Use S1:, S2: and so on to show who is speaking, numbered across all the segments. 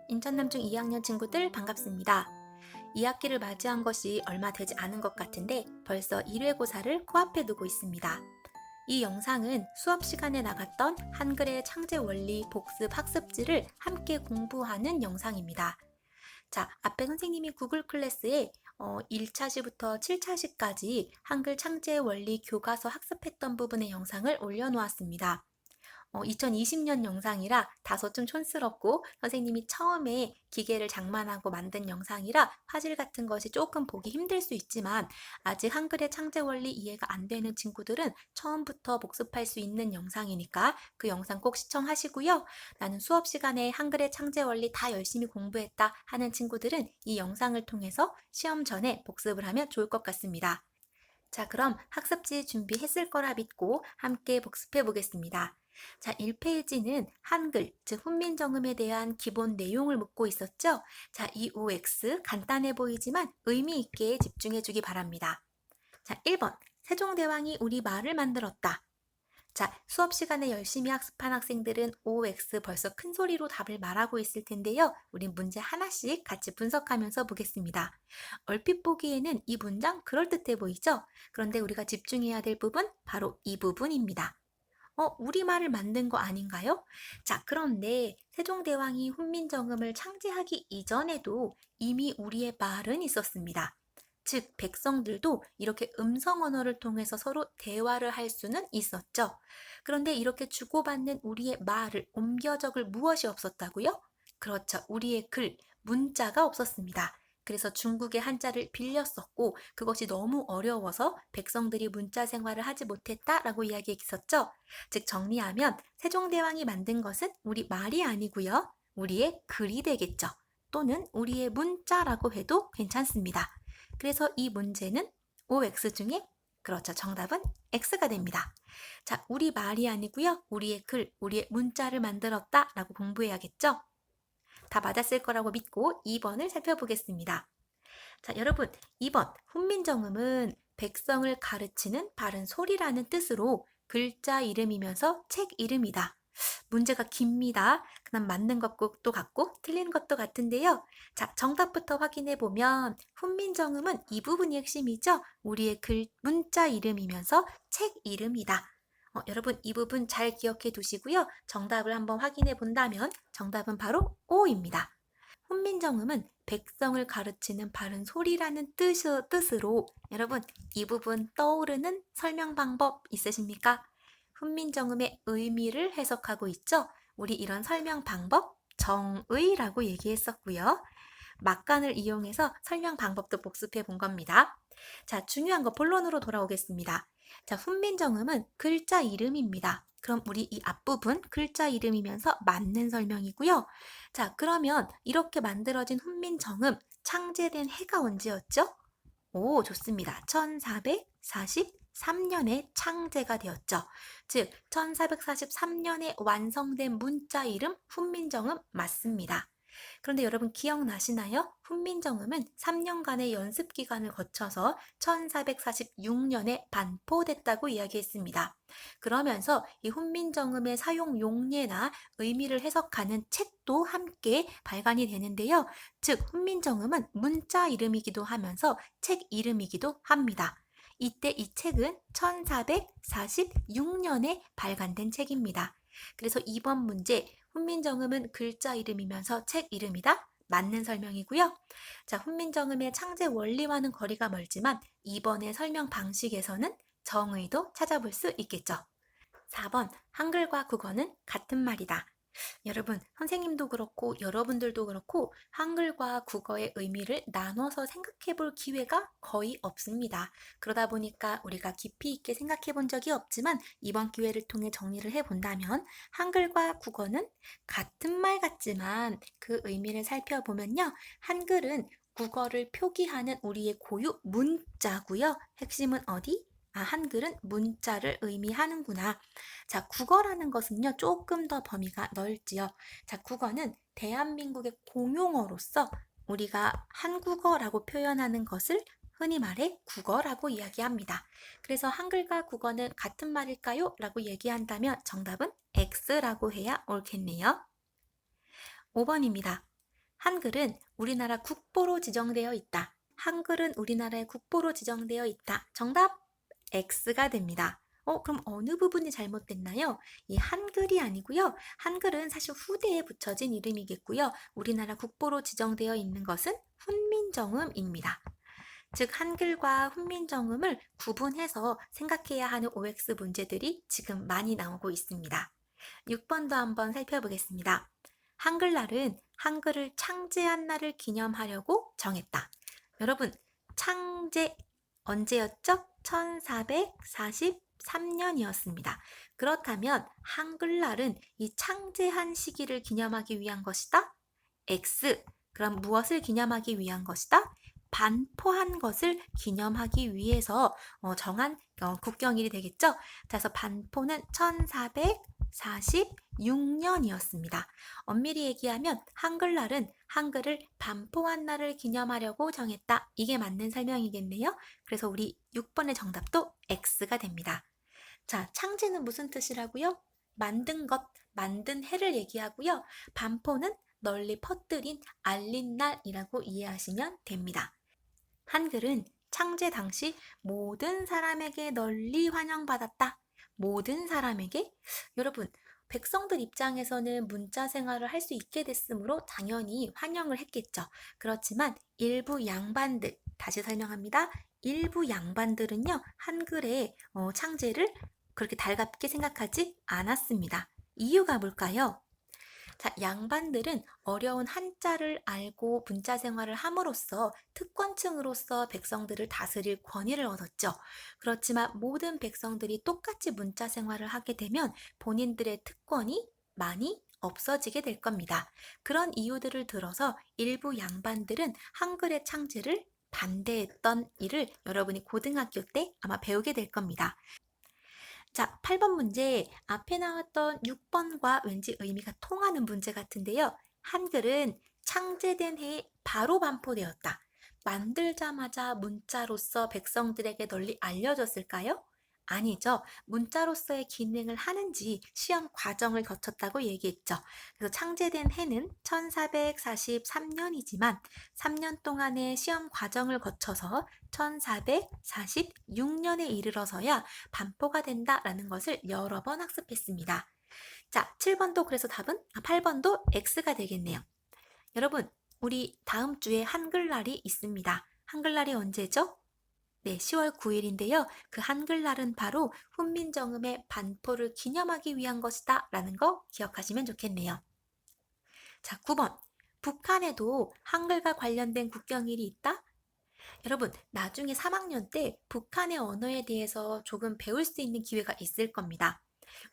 S1: 인천남중 2학년 친구들 반갑습니다. 2학기를 맞이한 것이 얼마 되지 않은 것 같은데 벌써 1회고사를 코앞에 두고 있습니다. 이 영상은 수업 시간에 나갔던 한글의 창제 원리 복습 학습지를 함께 공부하는 영상입니다. 자, 앞에 선생님이 구글 클래스에 1차시부터 7차시까지 한글 창제 원리 교과서 학습했던 부분의 영상을 올려놓았습니다. 2020년 영상이라 다소 좀 촌스럽고 선생님이 처음에 기계를 장만하고 만든 영상이라 화질 같은 것이 조금 보기 힘들 수 있지만 아직 한글의 창제 원리 이해가 안 되는 친구들은 처음부터 복습할 수 있는 영상이니까 그 영상 꼭 시청하시고요. 나는 수업 시간에 한글의 창제 원리 다 열심히 공부했다 하는 친구들은 이 영상을 통해서 시험 전에 복습을 하면 좋을 것 같습니다. 자, 그럼 학습지 준비했을 거라 믿고 함께 복습해 보겠습니다. 자, 1페이지는 한글, 즉 훈민정음에 대한 기본 내용을 묻고 있었죠? 자, 이 OX 간단해 보이지만 의미 있게 집중해 주기 바랍니다. 자, 1번. 세종대왕이 우리 말을 만들었다. 자, 수업 시간에 열심히 학습한 학생들은 OX 벌써 큰 소리로 답을 말하고 있을 텐데요. 우린 문제 하나씩 같이 분석하면서 보겠습니다. 얼핏 보기에는 이 문장 그럴듯해 보이죠? 그런데 우리가 집중해야 될 부분 바로 이 부분입니다. 우리말을 만든 거 아닌가요? 자, 그런데 세종대왕이 훈민정음을 창제하기 이전에도 이미 우리의 말은 있었습니다. 즉, 백성들도 이렇게 음성 언어를 통해서 서로 대화를 할 수는 있었죠. 그런데 이렇게 주고받는 우리의 말을 옮겨 적을 무엇이 없었다고요? 그렇죠. 우리의 글, 문자가 없었습니다. 그래서 중국의 한자를 빌렸었고 그것이 너무 어려워서 백성들이 문자 생활을 하지 못했다라고 이야기했었죠. 즉 정리하면 세종대왕이 만든 것은 우리 말이 아니고요. 우리의 글이 되겠죠. 또는 우리의 문자라고 해도 괜찮습니다. 그래서 이 문제는 OX 중에 그렇죠. 정답은 X가 됩니다. 자, 우리 말이 아니고요. 우리의 글, 우리의 문자를 만들었다라고 공부해야겠죠. 다 맞았을 거라고 믿고 2번을 살펴보겠습니다. 자, 여러분, 2번 훈민정음은 백성을 가르치는 바른 소리라는 뜻으로 글자 이름이면서 책 이름이다. 문제가 깁니다. 그다음 맞는 것도 같고 틀린 것도 같은데요. 자, 정답부터 확인해 보면 훈민정음은 이 부분이 핵심이죠. 우리의 글 문자 이름이면서 책 이름이다. 여러분 이 부분 잘 기억해 두시고요. 정답을 한번 확인해 본다면 정답은 바로 O입니다. 훈민정음은 백성을 가르치는 바른 소리라는 뜻으로 여러분 이 부분 떠오르는 설명 방법 있으십니까? 훈민정음의 의미를 해석하고 있죠. 우리 이런 설명 방법 정의라고 얘기했었고요. 막간을 이용해서 설명 방법도 복습해 본 겁니다. 자, 중요한 거 본론으로 돌아오겠습니다. 자, 훈민정음은 글자 이름입니다. 그럼 우리 이 앞부분 글자 이름이면서 맞는 설명이고요. 자, 그러면 이렇게 만들어진 훈민정음 창제된 해가 언제였죠? 오, 좋습니다. 1443년에 창제가 되었죠. 즉, 1443년에 완성된 문자 이름 훈민정음 맞습니다. 그런데 여러분 기억나시나요? 훈민정음은 3년간의 연습 기간을 거쳐서 1446년에 반포됐다고 이야기했습니다. 그러면서 이 훈민정음의 사용 용례나 의미를 해석하는 책도 함께 발간이 되는데요. 즉 훈민정음은 문자 이름이기도 하면서 책 이름이기도 합니다. 이때 이 책은 1446년에 발간된 책입니다. 그래서 이번 문제 훈민정음은 글자 이름이면서 책 이름이다. 맞는 설명이고요. 자, 훈민정음의 창제 원리와는 거리가 멀지만 이번의 설명 방식에서는 정의도 찾아볼 수 있겠죠. 4번 한글과 국어는 같은 말이다. 여러분, 선생님도 그렇고 여러분들도 그렇고 한글과 국어의 의미를 나눠서 생각해 볼 기회가 거의 없습니다. 그러다 보니까 우리가 깊이 있게 생각해 본 적이 없지만 이번 기회를 통해 정리를 해 본다면 한글과 국어는 같은 말 같지만 그 의미를 살펴보면요. 한글은 국어를 표기하는 우리의 고유 문자고요. 핵심은 어디? 한글은 문자를 의미하는구나. 자, 국어라는 것은요, 조금 더 범위가 넓지요. 자, 국어는 대한민국의 공용어로서 우리가 한국어라고 표현하는 것을 흔히 말해 국어라고 이야기합니다. 그래서 한글과 국어는 같은 말일까요? 라고 얘기한다면 정답은 X라고 해야 옳겠네요. 5번입니다. 한글은 우리나라 국보로 지정되어 있다. 한글은 우리나라의 국보로 지정되어 있다. 정답 X가 됩니다. 그럼 어느 부분이 잘못됐나요? 이 한글이 아니고요. 한글은 사실 후대에 붙여진 이름이겠고요. 우리나라 국보로 지정되어 있는 것은 훈민정음입니다. 즉 한글과 훈민정음을 구분해서 생각해야 하는 OX 문제들이 지금 많이 나오고 있습니다. 6번도 한번 살펴보겠습니다. 한글날은 한글을 창제한 날을 기념하려고 정했다. 여러분, 창제 언제였죠? 1443년이었습니다. 그렇다면 한글날은 이 창제한 시기를 기념하기 위한 것이다? X. 그럼 무엇을 기념하기 위한 것이다? 반포한 것을 기념하기 위해서 정한 국경일이 되겠죠? 그래서 반포는 1446년이었습니다. 엄밀히 얘기하면 한글날은 한글을 반포한 날을 기념하려고 정했다. 이게 맞는 설명이겠네요. 그래서 우리 6번의 정답도 X가 됩니다. 자, 창제는 무슨 뜻이라고요? 만든 것, 만든 해를 얘기하고요. 반포는 널리 퍼뜨린, 알린 날이라고 이해하시면 됩니다. 한글은 창제 당시 모든 사람에게 널리 환영받았다. 모든 사람에게? 여러분, 백성들 입장에서는 문자 생활을 할 수 있게 됐으므로 당연히 환영을 했겠죠. 그렇지만 일부 양반들, 다시 설명합니다. 일부 양반들은요, 한글의 창제를 그렇게 달갑게 생각하지 않았습니다. 이유가 뭘까요? 자, 양반들은 어려운 한자를 알고 문자 생활을 함으로써 특권층으로서 백성들을 다스릴 권위를 얻었죠. 그렇지만 모든 백성들이 똑같이 문자 생활을 하게 되면 본인들의 특권이 많이 없어지게 될 겁니다. 그런 이유들을 들어서 일부 양반들은 한글의 창제를 반대했던 일을 여러분이 고등학교 때 아마 배우게 될 겁니다. 자, 8번 문제. 앞에 나왔던 6번과 왠지 의미가 통하는 문제 같은데요. 한글은 창제된 해에 바로 반포되었다. 만들자마자 문자로서 백성들에게 널리 알려졌을까요? 아니죠. 문자로서의 기능을 하는지 시험 과정을 거쳤다고 얘기했죠. 그래서 창제된 해는 1443년이지만 3년 동안의 시험 과정을 거쳐서 1446년에 이르러서야 반포가 된다라는 것을 여러 번 학습했습니다. 자, 7번도 그래서 답은 8번도 X가 되겠네요. 여러분, 우리 다음 주에 한글날이 있습니다. 한글날이 언제죠? 네, 10월 9일인데요. 그 한글날은 바로 훈민정음의 반포를 기념하기 위한 것이다 라는 거 기억하시면 좋겠네요. 자, 9번. 북한에도 한글과 관련된 국경일이 있다? 여러분, 나중에 3학년 때 북한의 언어에 대해서 조금 배울 수 있는 기회가 있을 겁니다.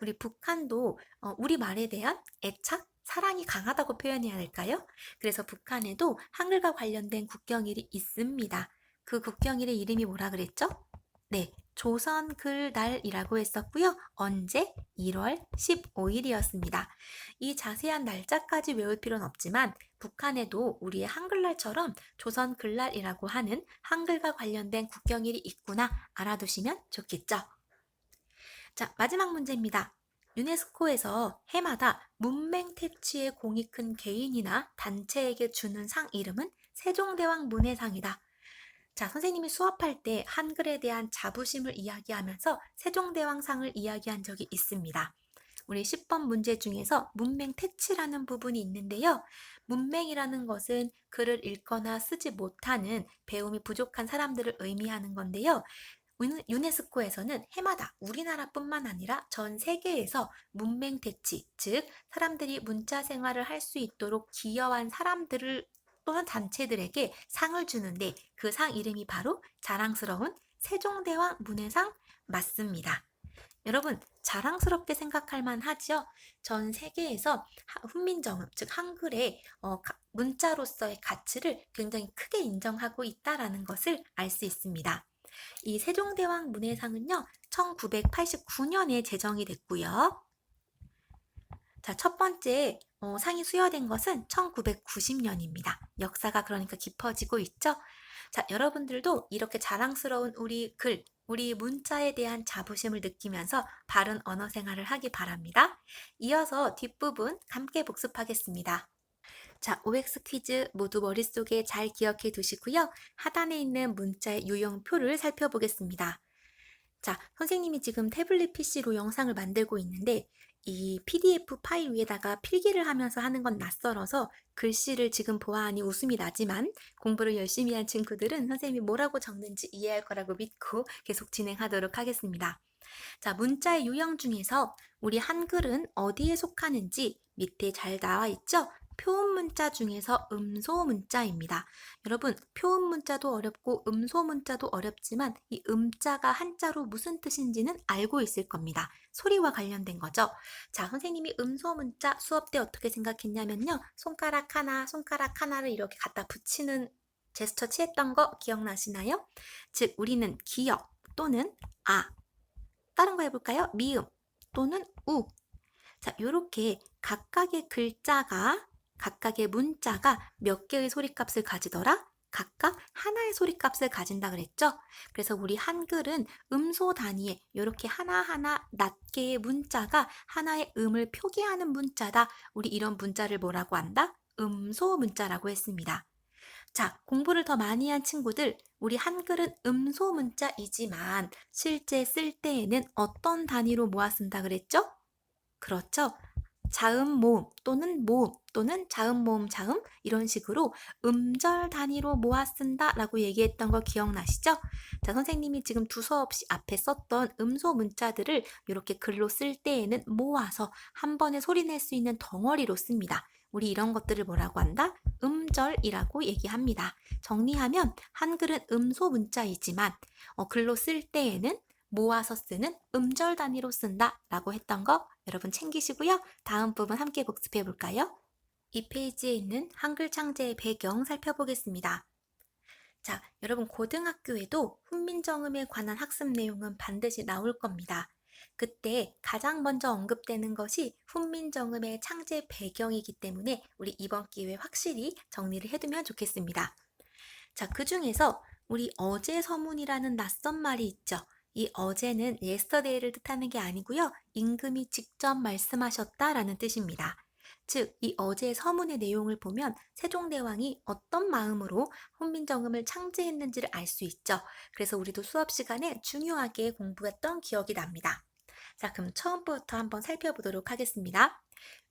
S1: 우리 북한도 우리 말에 대한 애착, 사랑이 강하다고 표현해야 할까요? 그래서 북한에도 한글과 관련된 국경일이 있습니다. 그 국경일의 이름이 뭐라 그랬죠? 네, 조선글날이라고 했었고요. 언제? 1월 15일이었습니다. 이 자세한 날짜까지 외울 필요는 없지만 북한에도 우리의 한글날처럼 조선글날이라고 하는 한글과 관련된 국경일이 있구나 알아두시면 좋겠죠. 자, 마지막 문제입니다. 유네스코에서 해마다 문맹 퇴치에 공이 큰 개인이나 단체에게 주는 상 이름은 세종대왕 문해상이다. 자, 선생님이 수업할 때 한글에 대한 자부심을 이야기하면서 세종대왕상을 이야기한 적이 있습니다. 우리 10번 문제 중에서 문맹 퇴치라는 부분이 있는데요. 문맹이라는 것은 글을 읽거나 쓰지 못하는 배움이 부족한 사람들을 의미하는 건데요. 유네스코에서는 해마다 우리나라뿐만 아니라 전 세계에서 문맹 퇴치, 즉 사람들이 문자 생활을 할 수 있도록 기여한 사람들을 또는 단체들에게 상을 주는데 그 상 이름이 바로 자랑스러운 세종대왕 문해상 맞습니다. 여러분, 자랑스럽게 생각할 만하죠? 전 세계에서 훈민정음, 즉 한글의 문자로서의 가치를 굉장히 크게 인정하고 있다는 것을 알 수 있습니다. 이 세종대왕 문해상은요, 1989년에 제정이 됐고요. 자, 첫 번째 상이 수여된 것은 1990년입니다. 역사가 그러니까 깊어지고 있죠? 자, 여러분들도 이렇게 자랑스러운 우리 글, 우리 문자에 대한 자부심을 느끼면서 바른 언어 생활을 하기 바랍니다. 이어서 뒷부분 함께 복습하겠습니다. 자, OX 퀴즈 모두 머릿속에 잘 기억해 두시고요. 하단에 있는 문자의 유형표를 살펴보겠습니다. 자, 선생님이 지금 태블릿 PC로 영상을 만들고 있는데 이 PDF 파일 위에다가 필기를 하면서 하는 건 낯설어서 글씨를 지금 보아하니 웃음이 나지만 공부를 열심히 한 친구들은 선생님이 뭐라고 적는지 이해할 거라고 믿고 계속 진행하도록 하겠습니다. 자, 문자의 유형 중에서 우리 한글은 어디에 속하는지 밑에 잘 나와 있죠? 표음 문자 중에서 음소 문자입니다. 여러분, 표음 문자도 어렵고 음소 문자도 어렵지만 이 음자가 한자로 무슨 뜻인지는 알고 있을 겁니다. 소리와 관련된 거죠. 자, 선생님이 음소 문자 수업 때 어떻게 생각했냐면요. 손가락 하나를 이렇게 갖다 붙이는 제스처 취했던 거 기억나시나요? 즉, 우리는 기역 또는 아, 다른 거 해볼까요? 미음 또는 우. 자, 요렇게 각각의 글자가, 각각의 문자가 몇 개의 소리값을 가지더라? 각각 하나의 소리값을 가진다 그랬죠? 그래서 우리 한글은 음소 단위에 이렇게 하나하나 낱개의 문자가 하나의 음을 표기하는 문자다. 우리 이런 문자를 뭐라고 한다? 음소 문자라고 했습니다. 자, 공부를 더 많이 한 친구들, 우리 한글은 음소 문자이지만 실제 쓸 때에는 어떤 단위로 모아 쓴다 그랬죠? 그렇죠. 자음 모음 또는 모음 또는 자음 모음 자음 이런 식으로 음절 단위로 모아 쓴다라고 얘기했던 거 기억나시죠? 자, 선생님이 지금 두서없이 앞에 썼던 음소 문자들을 이렇게 글로 쓸 때에는 모아서 한 번에 소리 낼 수 있는 덩어리로 씁니다. 우리 이런 것들을 뭐라고 한다? 음절이라고 얘기합니다. 정리하면 한글은 음소 문자이지만 글로 쓸 때에는 모아서 쓰는 음절 단위로 쓴다 라고 했던 거 여러분 챙기시고요. 다음 부분 함께 복습해 볼까요? 이 페이지에 있는 한글 창제의 배경 살펴보겠습니다. 자, 여러분 고등학교에도 훈민정음에 관한 학습 내용은 반드시 나올 겁니다. 그때 가장 먼저 언급되는 것이 훈민정음의 창제 배경이기 때문에 우리 이번 기회에 확실히 정리를 해두면 좋겠습니다. 자, 그 중에서 우리 어제 서문이라는 낯선 말이 있죠. 이 어제는 yesterday를 뜻하는 게 아니고요. 임금이 직접 말씀하셨다라는 뜻입니다. 즉, 이 어제 서문의 내용을 보면 세종대왕이 어떤 마음으로 훈민정음을 창제했는지를 알 수 있죠. 그래서 우리도 수업 시간에 중요하게 공부했던 기억이 납니다. 자, 그럼 처음부터 한번 살펴보도록 하겠습니다.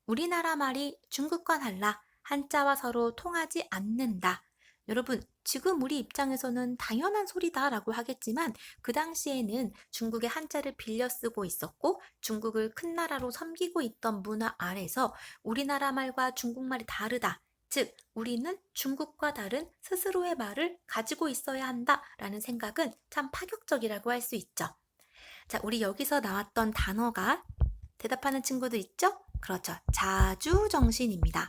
S1: 우리나라 말이 중국과 달라 한자와 서로 통하지 않는다. 여러분, 지금 우리 입장에서는 당연한 소리다라고 하겠지만 그 당시에는 중국의 한자를 빌려 쓰고 있었고 중국을 큰 나라로 섬기고 있던 문화 아래서 우리나라 말과 중국말이 다르다. 즉, 우리는 중국과 다른 스스로의 말을 가지고 있어야 한다라는 생각은 참 파격적이라고 할 수 있죠. 자, 우리 여기서 나왔던 단어가 대답하는 친구들 있죠? 그렇죠. 자주정신입니다.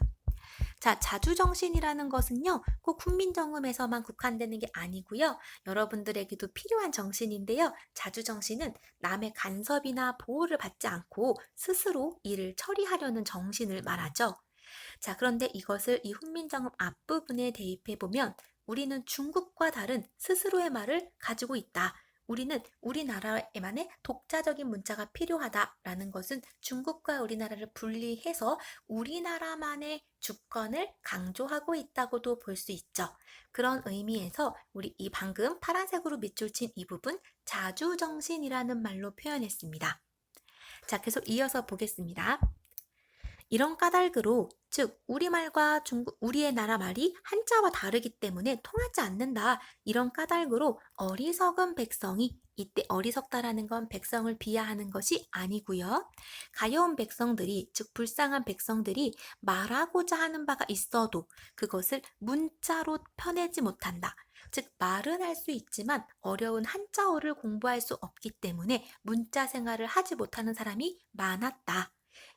S1: 자, 자주정신이라는 것은요, 꼭 훈민정음에서만 국한되는 게 아니고요. 여러분들에게도 필요한 정신인데요. 자주정신은 남의 간섭이나 보호를 받지 않고 스스로 일을 처리하려는 정신을 말하죠. 자, 그런데 이것을 이 훈민정음 앞부분에 대입해보면 우리는 중국과 다른 스스로의 말을 가지고 있다. 우리는 우리나라에만의 독자적인 문자가 필요하다라는 것은 중국과 우리나라를 분리해서 우리나라만의 주권을 강조하고 있다고도 볼 수 있죠. 그런 의미에서 우리 이 방금 파란색으로 밑줄 친 이 부분 자주정신이라는 말로 표현했습니다. 자, 계속 이어서 보겠습니다. 이런 까닭으로 즉 우리말과 우리의 나라 말이 한자와 다르기 때문에 통하지 않는다. 이런 까닭으로 어리석은 백성이 이때 어리석다라는 건 백성을 비하하는 것이 아니고요. 가여운 백성들이 즉 불쌍한 백성들이 말하고자 하는 바가 있어도 그것을 문자로 펴내지 못한다. 즉 말은 할 수 있지만 어려운 한자어를 공부할 수 없기 때문에 문자 생활을 하지 못하는 사람이 많았다.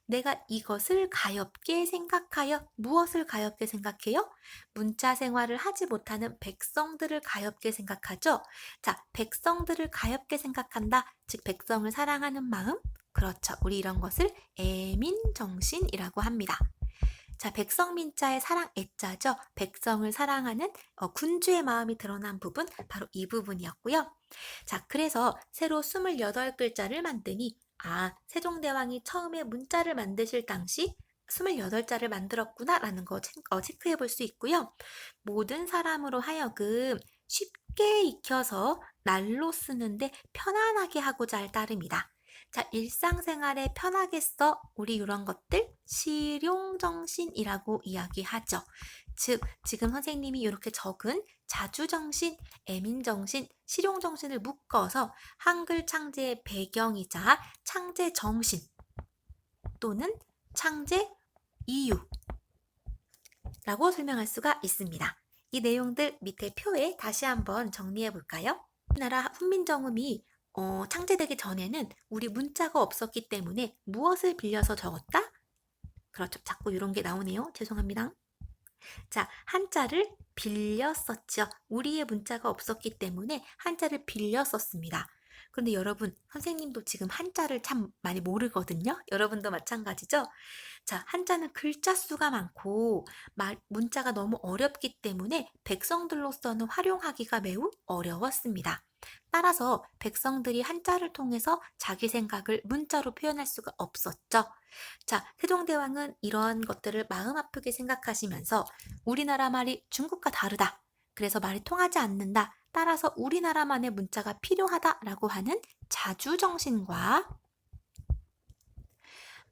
S1: 내가 이것을 가엾게 생각하여 무엇을 가엾게 생각해요? 문자 생활을 하지 못하는 백성들을 가엾게 생각하죠. 자, 백성들을 가엾게 생각한다. 즉 백성을 사랑하는 마음. 그렇죠. 우리 이런 것을 애민정신이라고 합니다. 자, 백성민자의 사랑 애자죠. 백성을 사랑하는 군주의 마음이 드러난 부분 바로 이 부분이었고요. 자, 그래서 새로 28글자를 만드니 세종대왕이 처음에 문자를 만드실 당시 28자를 만들었구나 라는 거 체크해 볼 수 있고요. 모든 사람으로 하여금 쉽게 익혀서 날로 쓰는데 편안하게 하고자 할 따름이다. 자, 일상생활에 편하게 써 우리 이런 것들 실용정신이라고 이야기하죠. 즉, 지금 선생님이 이렇게 적은 자주정신, 애민정신, 실용정신을 묶어서 한글 창제의 배경이자 창제정신 또는 창제 이유라고 설명할 수가 있습니다. 이 내용들 밑에 표에 다시 한번 정리해 볼까요? 우리나라 훈민정음이 창제되기 전에는 우리 문자가 없었기 때문에 무엇을 빌려서 적었다? 그렇죠. 자꾸 이런 게 나오네요. 죄송합니다. 자, 한자를 빌려 썼죠. 우리의 문자가 없었기 때문에 한자를 빌려 썼습니다. 그런데 여러분, 선생님도 지금 한자를 참 많이 모르거든요. 여러분도 마찬가지죠? 자, 한자는 글자 수가 많고 문자가 너무 어렵기 때문에 백성들로서는 활용하기가 매우 어려웠습니다. 따라서 백성들이 한자를 통해서 자기 생각을 문자로 표현할 수가 없었죠. 자, 세종대왕은 이러한 것들을 마음 아프게 생각하시면서 우리나라 말이 중국과 다르다. 그래서 말이 통하지 않는다. 따라서 우리나라만의 문자가 필요하다라고 하는 자주정신과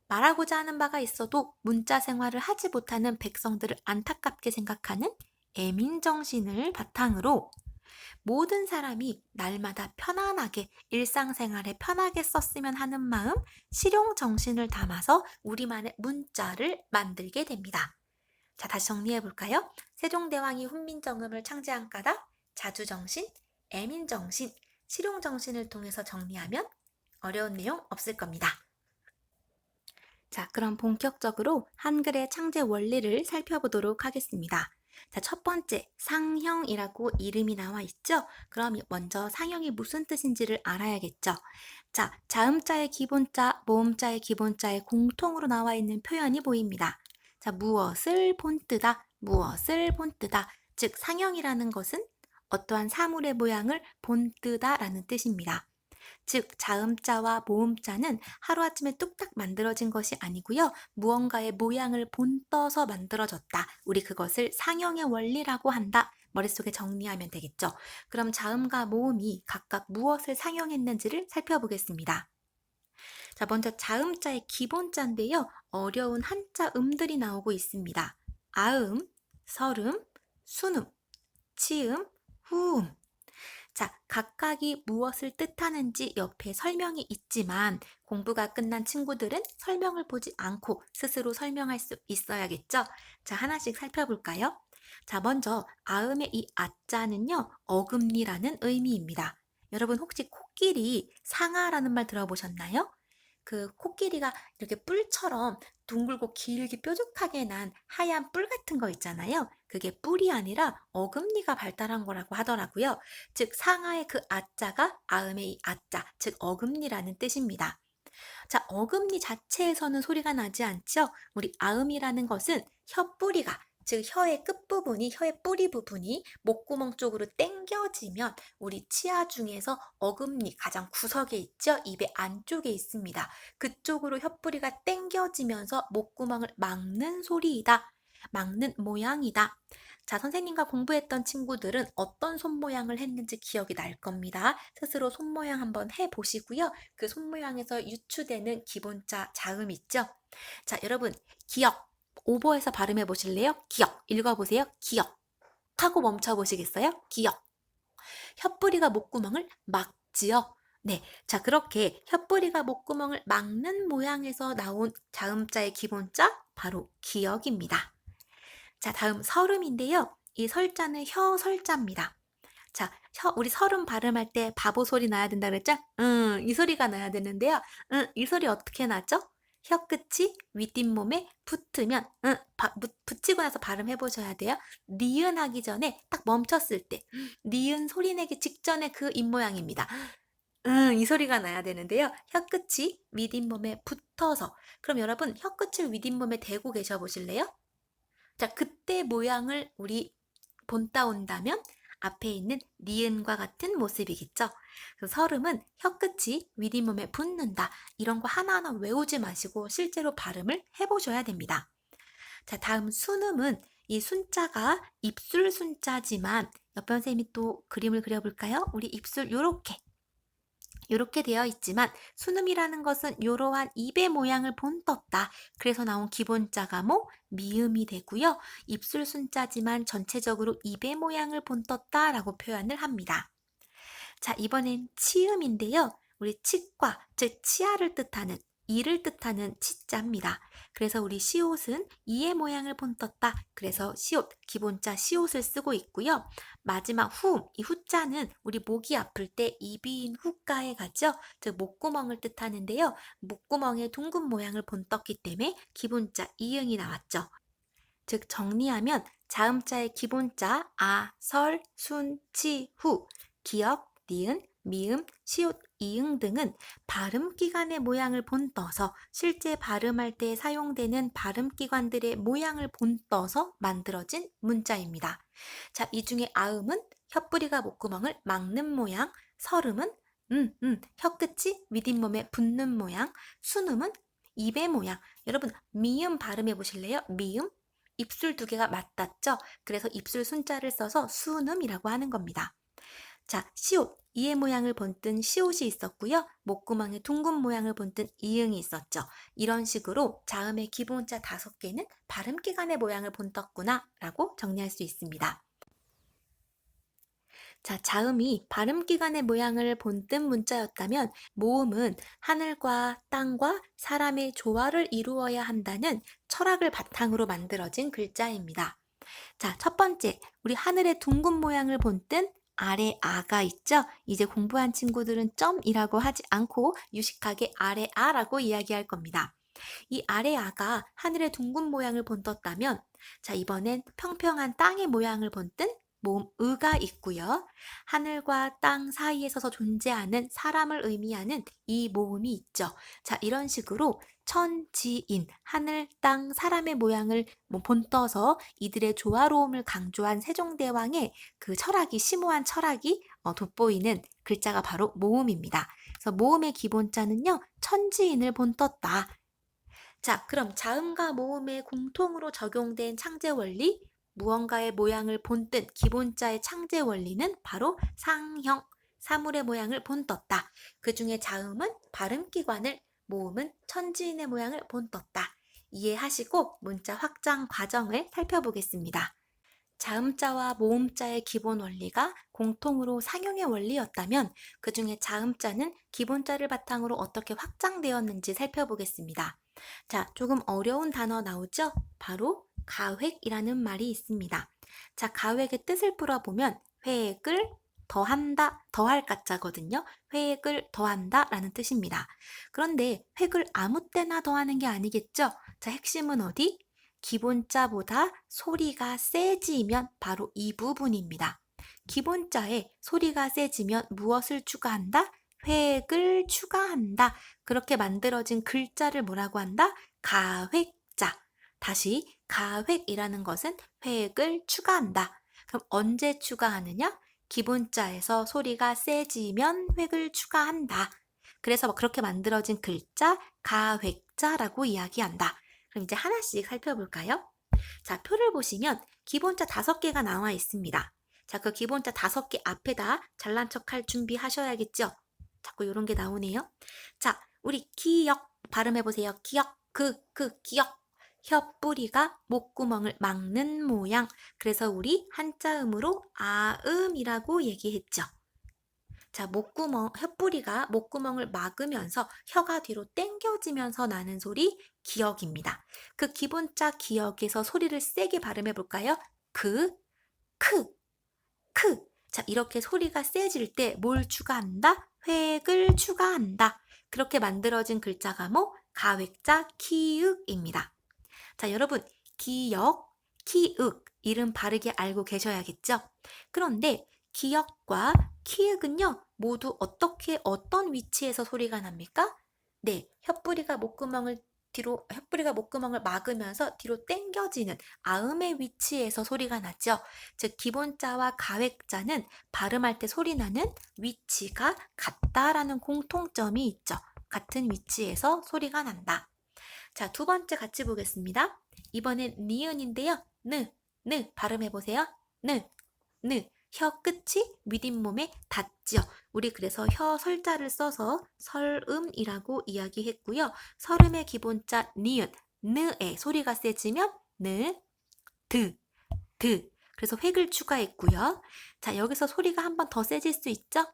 S1: 말하고자 하는 바가 있어도 문자 생활을 하지 못하는 백성들을 안타깝게 생각하는 애민정신을 바탕으로 모든 사람이 날마다 편안하게 일상생활에 편하게 썼으면 하는 마음, 실용정신을 담아서 우리만의 문자를 만들게 됩니다. 자, 다시 정리해 볼까요? 세종대왕이 훈민정음을 창제한 까닭, 자주정신, 애민정신, 실용정신을 통해서 정리하면 어려운 내용 없을 겁니다. 자, 그럼 본격적으로 한글의 창제 원리를 살펴보도록 하겠습니다. 자, 첫 번째, 상형이라고 이름이 나와 있죠? 그럼 먼저 상형이 무슨 뜻인지를 알아야겠죠? 자, 자음자의 기본자, 모음자의 기본자에 공통으로 나와 있는 표현이 보입니다. 자, 무엇을 본뜨다, 무엇을 본뜨다. 즉, 상형이라는 것은 어떠한 사물의 모양을 본뜨다 라는 뜻입니다. 즉, 자음자와 모음자는 하루아침에 뚝딱 만들어진 것이 아니고요. 무언가의 모양을 본떠서 만들어졌다. 우리 그것을 상형의 원리라고 한다. 머릿속에 정리하면 되겠죠. 그럼 자음과 모음이 각각 무엇을 상형했는지를 살펴보겠습니다. 자, 먼저 자음자의 기본자인데요. 어려운 한자 음들이 나오고 있습니다. 아음, 설음, 순음, 치음, 후음. 자, 각각이 무엇을 뜻하는지 옆에 설명이 있지만 공부가 끝난 친구들은 설명을 보지 않고 스스로 설명할 수 있어야겠죠? 자, 하나씩 살펴볼까요? 자, 먼저 아음의 이 아자는요, 어금니라는 의미입니다. 여러분 혹시 코끼리 상아라는 말 들어보셨나요? 그 코끼리가 이렇게 뿔처럼 둥글고 길게 뾰족하게 난 하얀 뿔 같은 거 있잖아요. 그게 뿔이 아니라 어금니가 발달한 거라고 하더라고요. 즉 상하의 그 아자가 아음의 이 아자, 즉 어금니라는 뜻입니다. 자, 어금니 자체에서는 소리가 나지 않죠? 우리 아음이라는 것은 혀뿌리가, 즉 혀의 끝부분이, 혀의 뿌리 부분이 목구멍 쪽으로 당겨지면 우리 치아 중에서 어금니 가장 구석에 있죠? 입의 안쪽에 있습니다. 그쪽으로 혀뿌리가 당겨지면서 목구멍을 막는 소리이다. 막는 모양이다. 자, 선생님과 공부했던 친구들은 어떤 손 모양을 했는지 기억이 날 겁니다. 스스로 손 모양 한번 해보시고요. 그 손 모양에서 유추되는 기본자 자음 있죠? 자, 여러분, 기억. 오버해서 발음해 보실래요? 기억. 읽어보세요. 기억. 하고 멈춰 보시겠어요? 기억. 혀뿌리가 목구멍을 막지요. 네, 자, 그렇게 혀뿌리가 목구멍을 막는 모양에서 나온 자음자의 기본자 바로 기억입니다. 자, 다음 설음인데요. 이 설자는 혀설자입니다. 자, 우리 설음 발음할 때 바보 소리 나야 된다 그랬죠? 이 소리가 나야 되는데요. 이 소리 어떻게 나죠? 혀끝이 윗뒷몸에 붙으면 붙이고 나서 발음해 보셔야 돼요. 니은 하기 전에 딱 멈췄을 때 니은 소리 내기 직전에 그 입모양입니다. 이 소리가 나야 되는데요. 혀끝이 윗잇몸에 붙어서. 그럼 여러분 혀끝을 윗잇몸에 대고 계셔 보실래요? 자, 그때 모양을 우리 본따 온다면 앞에 있는 니은과 같은 모습이겠죠. 그래서 설음은 혀끝이 윗잇몸에 붙는다. 이런 거 하나하나 외우지 마시고 실제로 발음을 해보셔야 됩니다. 자, 다음 순음은 이 순자가 입술 순자지만 옆에 선생님이 또 그림을 그려볼까요? 우리 입술 요렇게 되어 있지만 순음이라는 것은 이러한 입의 모양을 본떴다. 그래서 나온 기본자가 미음이 되고요. 입술 순자지만 전체적으로 입의 모양을 본떴다 라고 표현을 합니다. 자, 이번엔 치음인데요. 우리 치과, 즉 치아를 뜻하는 이를 뜻하는 치자입니다. 그래서 우리 시옷은 이의 모양을 본떴다. 그래서 시옷, 기본자 시옷을 쓰고 있고요. 마지막 후, 이 후자는 우리 목이 아플 때 이비인 후가에 가죠. 즉 목구멍을 뜻하는데요. 목구멍의 둥근 모양을 본떴기 때문에 기본자 이응이 나왔죠. 즉 정리하면 자음자의 기본자 아, 설, 순, 치, 후, 기역, 니은, 미음, 시옷, 이응 등은 발음기관의 모양을 본떠서 실제 발음할 때 사용되는 발음기관들의 모양을 본떠서 만들어진 문자입니다. 자, 이 중에 아음은 혀뿌리가 목구멍을 막는 모양, 설음은 혀끝이 윗잇몸에 붙는 모양, 순음은 입의 모양. 여러분 미음 발음해 보실래요? 미음? 입술 두 개가 맞닿죠? 그래서 입술 순자를 써서 순음이라고 하는 겁니다. 자, 시옷, 이의 모양을 본뜬 시옷이 있었고요. 목구멍의 둥근 모양을 본뜬 이응이 있었죠. 이런 식으로 자음의 기본자 5개는 발음기관의 모양을 본떴구나 라고 정리할 수 있습니다. 자, 자음이 발음기관의 모양을 본뜬 문자였다면 모음은 하늘과 땅과 사람의 조화를 이루어야 한다는 철학을 바탕으로 만들어진 글자입니다. 자, 첫 번째, 우리 하늘의 둥근 모양을 본뜬 아래 아가 있죠? 이제 공부한 친구들은 점이라고 하지 않고 유식하게 아래 아라고 이야기할 겁니다. 이 아래 아가 하늘의 둥근 모양을 본떴다면 자, 이번엔 평평한 땅의 모양을 본뜬 모음 의가 있고요. 하늘과 땅 사이에 서서 존재하는 사람을 의미하는 이 모음이 있죠. 자, 이런 식으로 천지인, 하늘, 땅, 사람의 모양을 본떠서 이들의 조화로움을 강조한 세종대왕의 그 철학이, 심오한 철학이 돋보이는 글자가 바로 모음입니다. 그래서 모음의 기본자는요, 천지인을 본떴다. 자, 그럼 자음과 모음에 공통으로 적용된 창제 원리, 무언가의 모양을 본뜬 기본자의 창제 원리는 바로 상형, 사물의 모양을 본떴다. 그 중에 자음은 발음기관을, 모음은 천지인의 모양을 본떴다. 이해하시고 문자 확장 과정을 살펴보겠습니다. 자음자와 모음자의 기본 원리가 공통으로 상형의 원리였다면 그 중에 자음자는 기본자를 바탕으로 어떻게 확장되었는지 살펴보겠습니다. 자, 조금 어려운 단어 나오죠? 바로 가획이라는 말이 있습니다. 자, 가획의 뜻을 풀어보면 획을 더한다, 더할 가자거든요. 획을 더한다 라는 뜻입니다. 그런데 획을 아무 때나 더하는 게 아니겠죠? 자, 핵심은 어디? 기본자보다 소리가 세지면 바로 이 부분입니다. 기본자에 소리가 세지면 무엇을 추가한다? 획을 추가한다. 그렇게 만들어진 글자를 뭐라고 한다? 가획자. 다시 가획이라는 것은 획을 추가한다. 그럼 언제 추가하느냐? 기본자에서 소리가 세지면 획을 추가한다. 그래서 그렇게 만들어진 글자 가획자라고 이야기한다. 그럼 이제 하나씩 살펴볼까요? 자, 표를 보시면 기본자 5개가 나와 있습니다. 자, 그 기본자 5개 앞에다 잘난 척할 준비하셔야겠죠? 자꾸 이런 게 나오네요. 자, 우리 기역 발음해보세요. 기역, 기역. 혀뿌리가 목구멍을 막는 모양. 그래서 우리 한자음으로 아음이라고 얘기했죠. 자, 혀뿌리가 목구멍을 막으면서 혀가 뒤로 당겨지면서 나는 소리 기역입니다. 그 기본자 기역에서 소리를 세게 발음해 볼까요? 크. 자, 이렇게 소리가 세질 때 뭘 추가한다? 획을 추가한다. 그렇게 만들어진 글자가 가획자 키읔입니다. 자, 여러분 기역, 키읔 이름 바르게 알고 계셔야겠죠? 그런데 기역과 키읔은요 모두 어떤 위치에서 소리가 납니까? 네, 혀뿌리가 목구멍을 뒤로 혀뿌리가 목구멍을 막으면서 뒤로 당겨지는 아음의 위치에서 소리가 나죠. 즉 기본자와 가획자는 발음할 때 소리 나는 위치가 같다라는 공통점이 있죠. 같은 위치에서 소리가 난다. 자, 두 번째 같이 보겠습니다. 이번엔 니은인데요. 느 발음해 보세요. 느 혀 끝이 윗잇몸에 닿죠. 우리 그래서 혀 설자를 써서 설음이라고 이야기했고요. 설음의 기본자 니은, 느의 소리가 세지면 드. 그래서 획을 추가했고요. 자, 여기서 소리가 한 번 더 세질 수 있죠?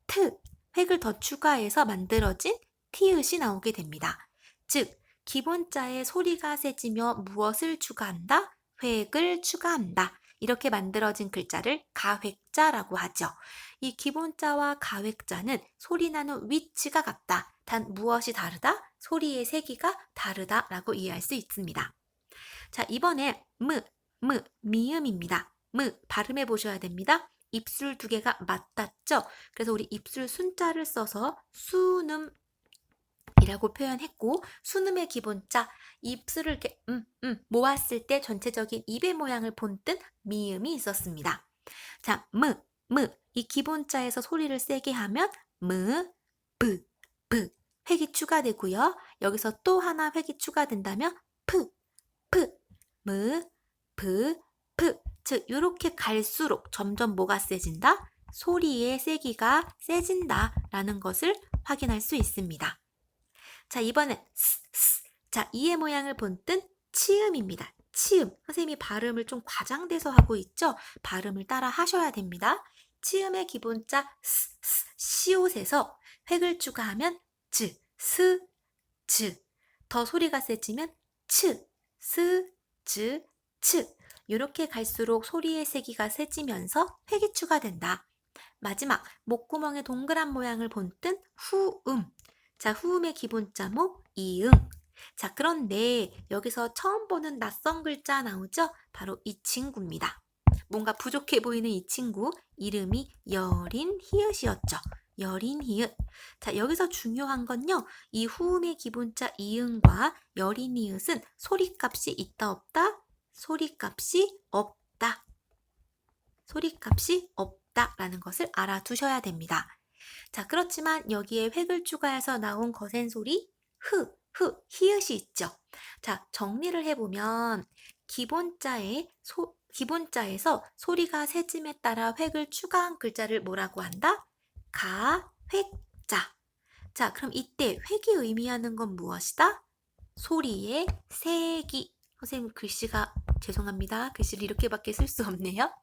S1: 트. 획을 더 추가해서 만들어진 티읕이 나오게 됩니다. 즉, 기본자의 소리가 세지며 무엇을 추가한다? 획을 추가한다. 이렇게 만들어진 글자를 가획자라고 하죠. 이 기본자와 가획자는 소리 나는 위치가 같다. 단 무엇이 다르다? 소리의 세기가 다르다라고 이해할 수 있습니다. 자, 이번에 미음입니다. 발음해 보셔야 됩니다. 입술 두 개가 맞닿죠? 그래서 우리 입술 순자를 써서 수음이라고 표현했고, 수음의 기본자, 입술을 이렇게 모았을 때 전체적인 입의 모양을 본뜬 미음이 있었습니다. 자, 이 기본자에서 소리를 세게 하면 브, 획이 추가되고요. 여기서 또 하나 획이 추가된다면 즉 이렇게 갈수록 점점 뭐가 세진다? 소리의 세기가 세진다라는 것을 확인할 수 있습니다. 자, 이번엔 자, 이의 모양을 본뜬 치음입니다. 치음. 선생님이 발음을 좀 과장돼서 하고 있죠? 발음을 따라 하셔야 됩니다. 치음의 기본자 시옷에서 획을 추가하면 더 소리가 세지면 이렇게 갈수록 소리의 세기가 세지면서 획이 추가된다. 마지막 목구멍의 동그란 모양을 본뜬 후음. 자, 후음의 기본자목 이응. 자, 그런데 여기서 처음 보는 낯선 글자 나오죠? 바로 이 친구입니다. 뭔가 부족해 보이는 이 친구 이름이 여린 히읗이었죠. 여린 히읗. 자, 여기서 중요한 건요. 이 후음의 기본자 이응과 여린 히읗은 소리값이 있다 없다? 소리값이 없다. 소리값이 없다라는 것을 알아두셔야 됩니다. 자, 그렇지만 여기에 획을 추가해서 나온 거센 소리 히읗이 있죠. 자, 정리를 해보면 기본자에서 소리가 세짐에 따라 획을 추가한 글자를 뭐라고 한다? 가획자. 자, 그럼 이때 획이 의미하는 건 무엇이다? 소리의 세기. 선생님 글씨가 죄송합니다. 글씨를 이렇게밖에 쓸 수 없네요.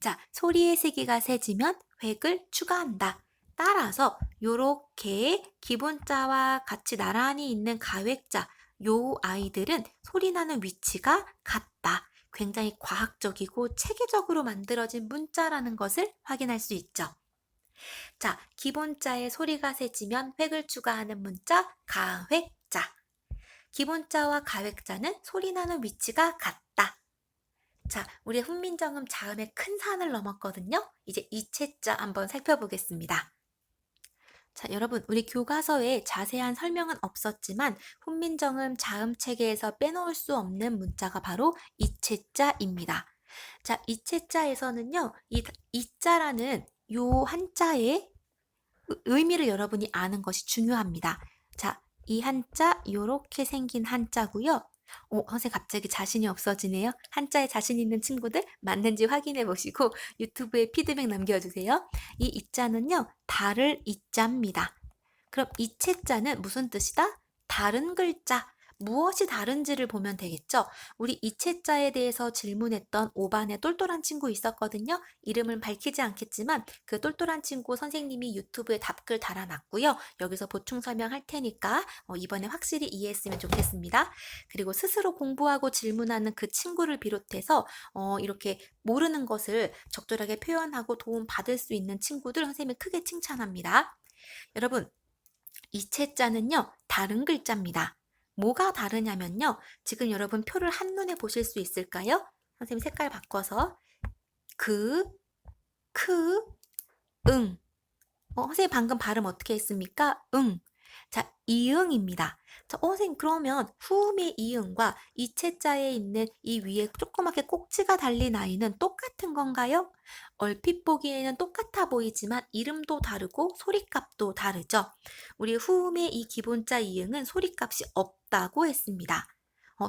S1: 자, 소리의 세기가 세지면 획을 추가한다. 따라서 요렇게 기본자와 같이 나란히 있는 가획자, 요 아이들은 소리 나는 위치가 같다. 굉장히 과학적이고 체계적으로 만들어진 문자라는 것을 확인할 수 있죠. 자, 기본자의 소리가 세지면 획을 추가하는 문자 가획자. 기본자와 가획자는 소리 나는 위치가 같다. 자, 우리 훈민정음 자음의 큰 산을 넘었거든요. 이제 이체자 한번 살펴보겠습니다. 자, 여러분, 우리 교과서에 자세한 설명은 없었지만 훈민정음 자음 체계에서 빼놓을 수 없는 문자가 바로 이체자입니다. 자, 이체자에서는요, 이자라는 요 한자의 의미를 여러분이 아는 것이 중요합니다. 자, 이 한자 요렇게 생긴 한자고요. 선생님 갑자기 자신이 없어지네요. 한자에 자신 있는 친구들 맞는지 확인해 보시고 유튜브에 피드백 남겨주세요. 이 이자는요, 다를 이자입니다. 그럼 이체자는 무슨 뜻이다? 다른 글자. 무엇이 다른지를 보면 되겠죠? 우리 이체자에 대해서 질문했던 5반에 똘똘한 친구 있었거든요. 이름은 밝히지 않겠지만 그 똘똘한 친구 선생님이 유튜브에 답글 달아놨고요. 여기서 보충 설명할 테니까 이번에 확실히 이해했으면 좋겠습니다. 그리고 스스로 공부하고 질문하는 그 친구를 비롯해서 이렇게 모르는 것을 적절하게 표현하고 도움 받을 수 있는 친구들 선생님이 크게 칭찬합니다. 여러분, 이체자는요, 다른 글자입니다. 뭐가 다르냐면요. 지금 여러분 표를 한눈에 보실 수 있을까요? 선생님 색깔 바꿔서 응. 선생님 방금 발음 어떻게 했습니까? 응. 자, 이응입니다. 자, 선생님, 그러면 후음의 이응과 이체자에 있는 이 위에 조그맣게 꼭지가 달린 아이는 똑같은 건가요? 얼핏 보기에는 똑같아 보이지만 이름도 다르고 소리값도 다르죠. 우리 후음의 이 기본자 이응은 소리값이 없다고 했습니다.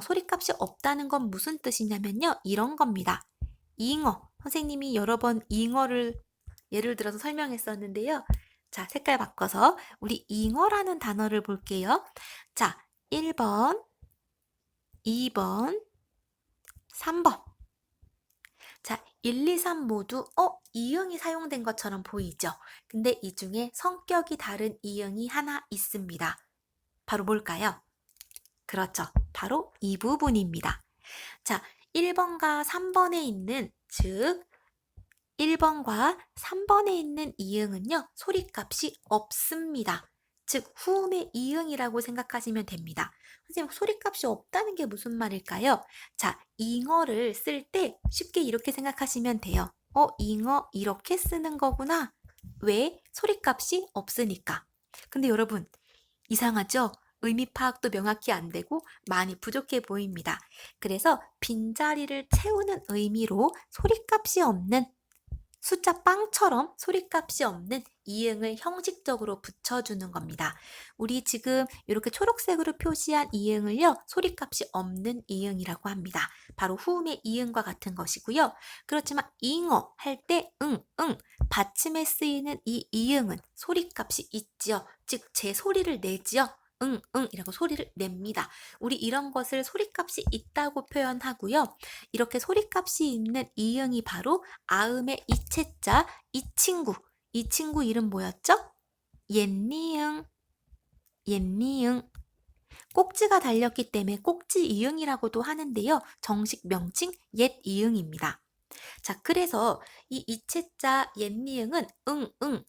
S1: 소리값이 없다는 건 무슨 뜻이냐면요. 이런 겁니다. 잉어. 선생님이 여러 번 잉어를 예를 들어서 설명했었는데요. 자, 색깔 바꿔서 우리 잉어라는 단어를 볼게요. 자, 1번, 2번, 3번. 자, 1, 2, 3 모두 이응이 사용된 것처럼 보이죠? 근데 이 중에 성격이 다른 이응이 하나 있습니다. 바로 뭘까요? 그렇죠. 바로 이 부분입니다. 자, 1번과 3번에 있는, 즉 1번과 3번에 있는 이응은요, 소리값이 없습니다. 즉, 후음의 이응이라고 생각하시면 됩니다. 선생님, 소리값이 없다는 게 무슨 말일까요? 자, 잉어를 쓸 때 쉽게 이렇게 생각하시면 돼요. 잉어 이렇게 쓰는 거구나. 왜? 소리값이 없으니까. 근데 여러분, 이상하죠? 의미 파악도 명확히 안 되고 많이 부족해 보입니다. 그래서 빈자리를 채우는 의미로 소리값이 없는 숫자 빵처럼 소리값이 없는 이응을 형식적으로 붙여주는 겁니다. 우리 지금 이렇게 초록색으로 표시한 이응을요, 소리값이 없는 이응이라고 합니다. 바로 후음의 이응과 같은 것이고요. 그렇지만 잉어 할 때 받침에 쓰이는 이 이응은 소리값이 있지요. 즉 제 소리를 내지요. 이라고 소리를 냅니다. 우리 이런 것을 소리값이 있다고 표현하고요. 이렇게 소리값이 있는 이응이 바로 아음의 이체자, 이 친구 이름 뭐였죠? 옌니응. 꼭지가 달렸기 때문에 꼭지 이응이라고도 하는데요. 정식 명칭 옛 이응입니다. 자, 그래서 이 이체자 옌니응은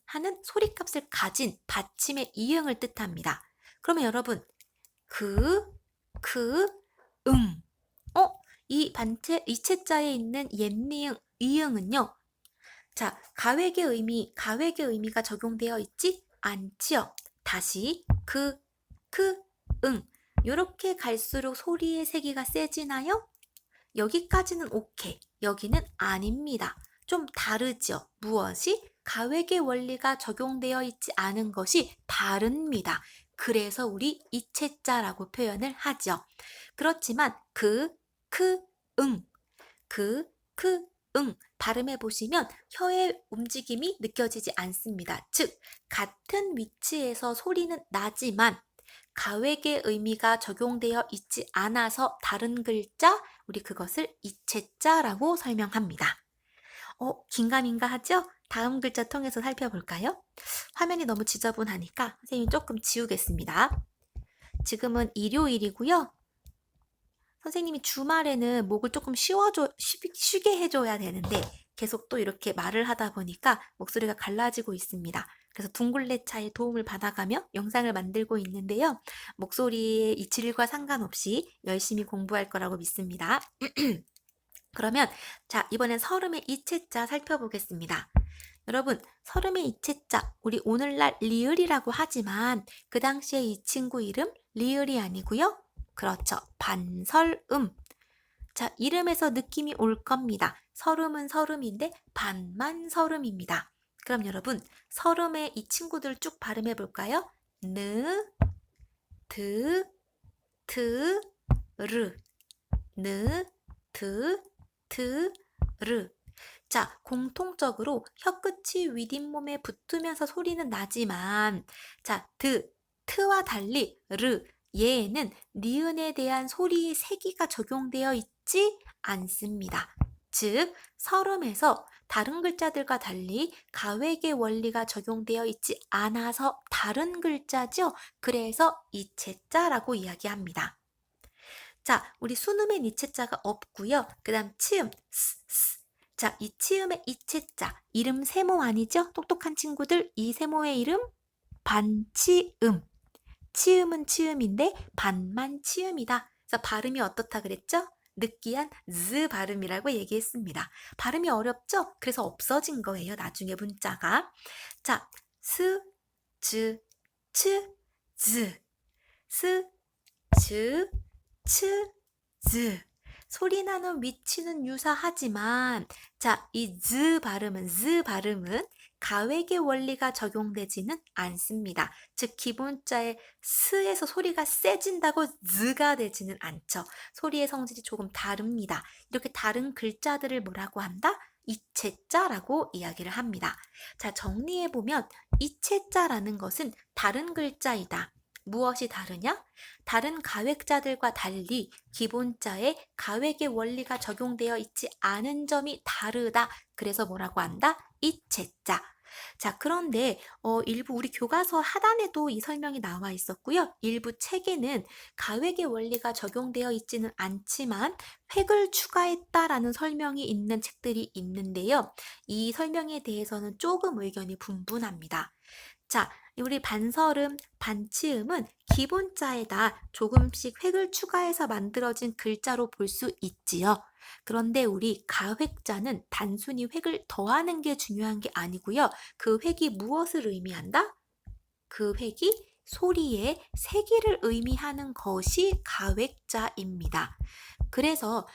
S1: 하는 소리값을 가진 받침의 이응을 뜻합니다. 그러면 여러분, 응. 이체자에 있는 옌니응, 이응은요. 자, 가획의 의미가 적용되어 있지 않지요. 다시 응. 요렇게 갈수록 소리의 세기가 세지나요? 여기까지는 오케이. 여기는 아닙니다. 좀 다르죠. 무엇이? 가획의 원리가 적용되어 있지 않은 것이 다릅니다. 그래서 우리 이체자라고 표현을 하죠. 그렇지만 응. 발음해 보시면 혀의 움직임이 느껴지지 않습니다. 즉, 같은 위치에서 소리는 나지만 가획의 의미가 적용되어 있지 않아서 다른 글자, 우리 그것을 이체자라고 설명합니다. 긴가민가 하죠? 다음 글자 통해서 살펴볼까요? 화면이 너무 지저분하니까 선생님이 조금 지우겠습니다. 지금은 일요일이고요. 선생님이 주말에는 목을 조금 쉬게 해줘야 되는데 계속 또 이렇게 말을 하다 보니까 목소리가 갈라지고 있습니다. 그래서 둥글레차의 도움을 받아가며 영상을 만들고 있는데요. 목소리의 이 질과 상관없이 열심히 공부할 거라고 믿습니다. 그러면 자, 이번엔 설음의 이체자 살펴보겠습니다. 여러분, 설음의 이체자, 우리 오늘날 리을이라고 하지만 그 당시에 이 친구 이름 리을이 아니고요. 그렇죠. 반설음. 자, 이름에서 느낌이 올 겁니다. 설음은 설음인데 반만 설음입니다. 그럼 여러분, 설음의 이 친구들 쭉 발음해 볼까요? 느, 드, 트, 르. 느, 드, 트, 르. 자, 공통적으로 혀끝이 윗잇몸에 붙으면서 소리는 나지만 자, 트와 달리 르, 얘에는 니은에 대한 소리의 세기가 적용되어 있지 않습니다. 즉, 설음에서 다른 글자들과 달리 가획의 원리가 적용되어 있지 않아서 다른 글자죠. 그래서 이체자라고 이야기합니다. 자, 우리 순음엔 이체자가 없고요. 그 다음 치음, 자, 이 치음의 이체자, 이름 세모 아니죠? 똑똑한 친구들, 이 세모의 이름 반치음. 치음은 치음인데 반만 치음이다. 그래서 발음이 어떻다 그랬죠? 느끼한 즈 발음이라고 얘기했습니다. 발음이 어렵죠? 그래서 없어진 거예요. 나중에 문자가. 자, 스, 즈, 츠, 즈. 스, 즈, 츠, 즈. 소리 나는 위치는 유사하지만 자, 이 z 발음은 가획의 원리가 적용되지는 않습니다. 즉 기본자의 스에서 소리가 세진다고 z가 되지는 않죠. 소리의 성질이 조금 다릅니다. 이렇게 다른 글자들을 뭐라고 한다? 이체자라고 이야기를 합니다. 자, 정리해보면 이체자라는 것은 다른 글자이다. 무엇이 다르냐? 다른 가획자들과 달리 기본자에 가획의 원리가 적용되어 있지 않은 점이 다르다. 그래서 뭐라고 한다? 이체자. 자, 그런데 일부 우리 교과서 하단에도 이 설명이 나와 있었고요. 일부 책에는 가획의 원리가 적용되어 있지는 않지만 획을 추가했다라는 설명이 있는 책들이 있는데요. 이 설명에 대해서는 조금 의견이 분분합니다. 자, 우리 반설음, 반치음은 기본자에다 조금씩 획을 추가해서 만들어진 글자로 볼 수 있지요. 그런데 우리 가획자는 단순히 획을 더하는 게 중요한 게 아니고요. 그 획이 무엇을 의미한다? 그 획이 소리의 세기를 의미하는 것이 가획자입니다. 그래서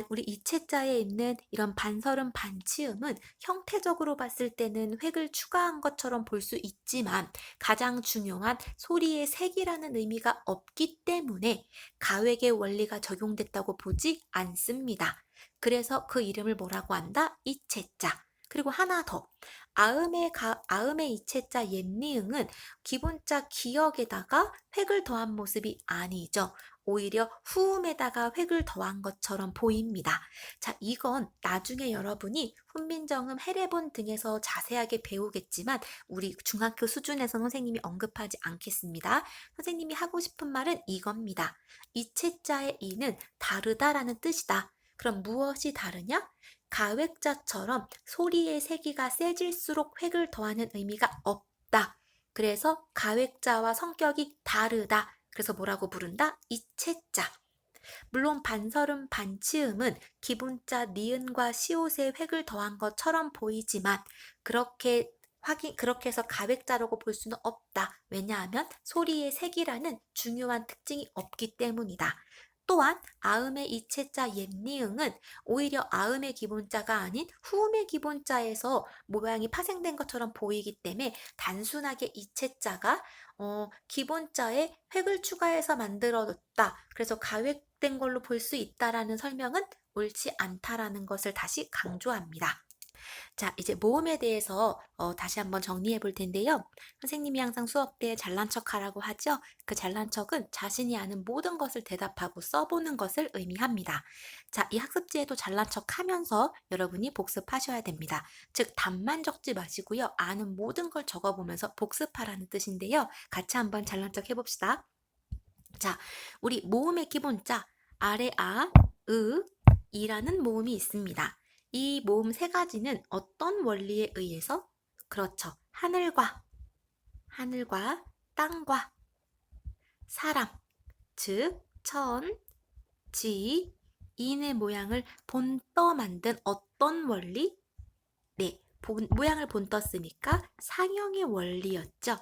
S1: 우리 이체자에 있는 이런 반설음, 반치음은 형태적으로 봤을 때는 획을 추가한 것처럼 볼 수 있지만 가장 중요한 소리의 색이라는 의미가 없기 때문에 가획의 원리가 적용됐다고 보지 않습니다. 그래서 그 이름을 뭐라고 한다? 이체자. 그리고 하나 더. 아음의 이체자 옌니응은 기본자 기역에다가 획을 더한 모습이 아니죠. 오히려 후음에다가 획을 더한 것처럼 보입니다. 자, 이건 나중에 여러분이 훈민정음, 해례본 등에서 자세하게 배우겠지만 우리 중학교 수준에서 선생님이 언급하지 않겠습니다. 선생님이 하고 싶은 말은 이겁니다. 이체자의 이는 다르다라는 뜻이다. 그럼 무엇이 다르냐? 가획자처럼 소리의 세기가 세질수록 획을 더하는 의미가 없다. 그래서 가획자와 성격이 다르다. 그래서 뭐라고 부른다? 이체자. 물론 반설음, 반치음은 기본자 니은과 시옷에 획을 더한 것처럼 보이지만 그렇게 해서 가획자라고 볼 수는 없다. 왜냐하면 소리의 색이라는 중요한 특징이 없기 때문이다. 또한 아음의 이체자 옌니응은 오히려 아음의 기본자가 아닌 후음의 기본자에서 모양이 파생된 것처럼 보이기 때문에 단순하게 이체자가 기본자에 획을 추가해서 만들어졌다. 그래서 가획된 걸로 볼 수 있다라는 설명은 옳지 않다라는 것을 다시 강조합니다. 자, 이제 모음에 대해서 다시 한번 정리해 볼 텐데요. 선생님이 항상 수업 때 잘난 척 하라고 하죠. 그 잘난 척은 자신이 아는 모든 것을 대답하고 써보는 것을 의미합니다. 자, 이 학습지에도 잘난 척 하면서 여러분이 복습하셔야 됩니다. 즉, 답만 적지 마시고요. 아는 모든 걸 적어보면서 복습하라는 뜻인데요. 같이 한번 잘난 척 해봅시다. 자, 우리 모음의 기본자 아래 아, 으, 이라는 모음이 있습니다. 이 모음 세 가지는 어떤 원리에 의해서? 그렇죠. 하늘과 땅과 사람, 즉 천, 지, 인의 모양을 본떠 만든 어떤 원리? 네, 모양을 본떠 쓰니까 상형의 원리였죠.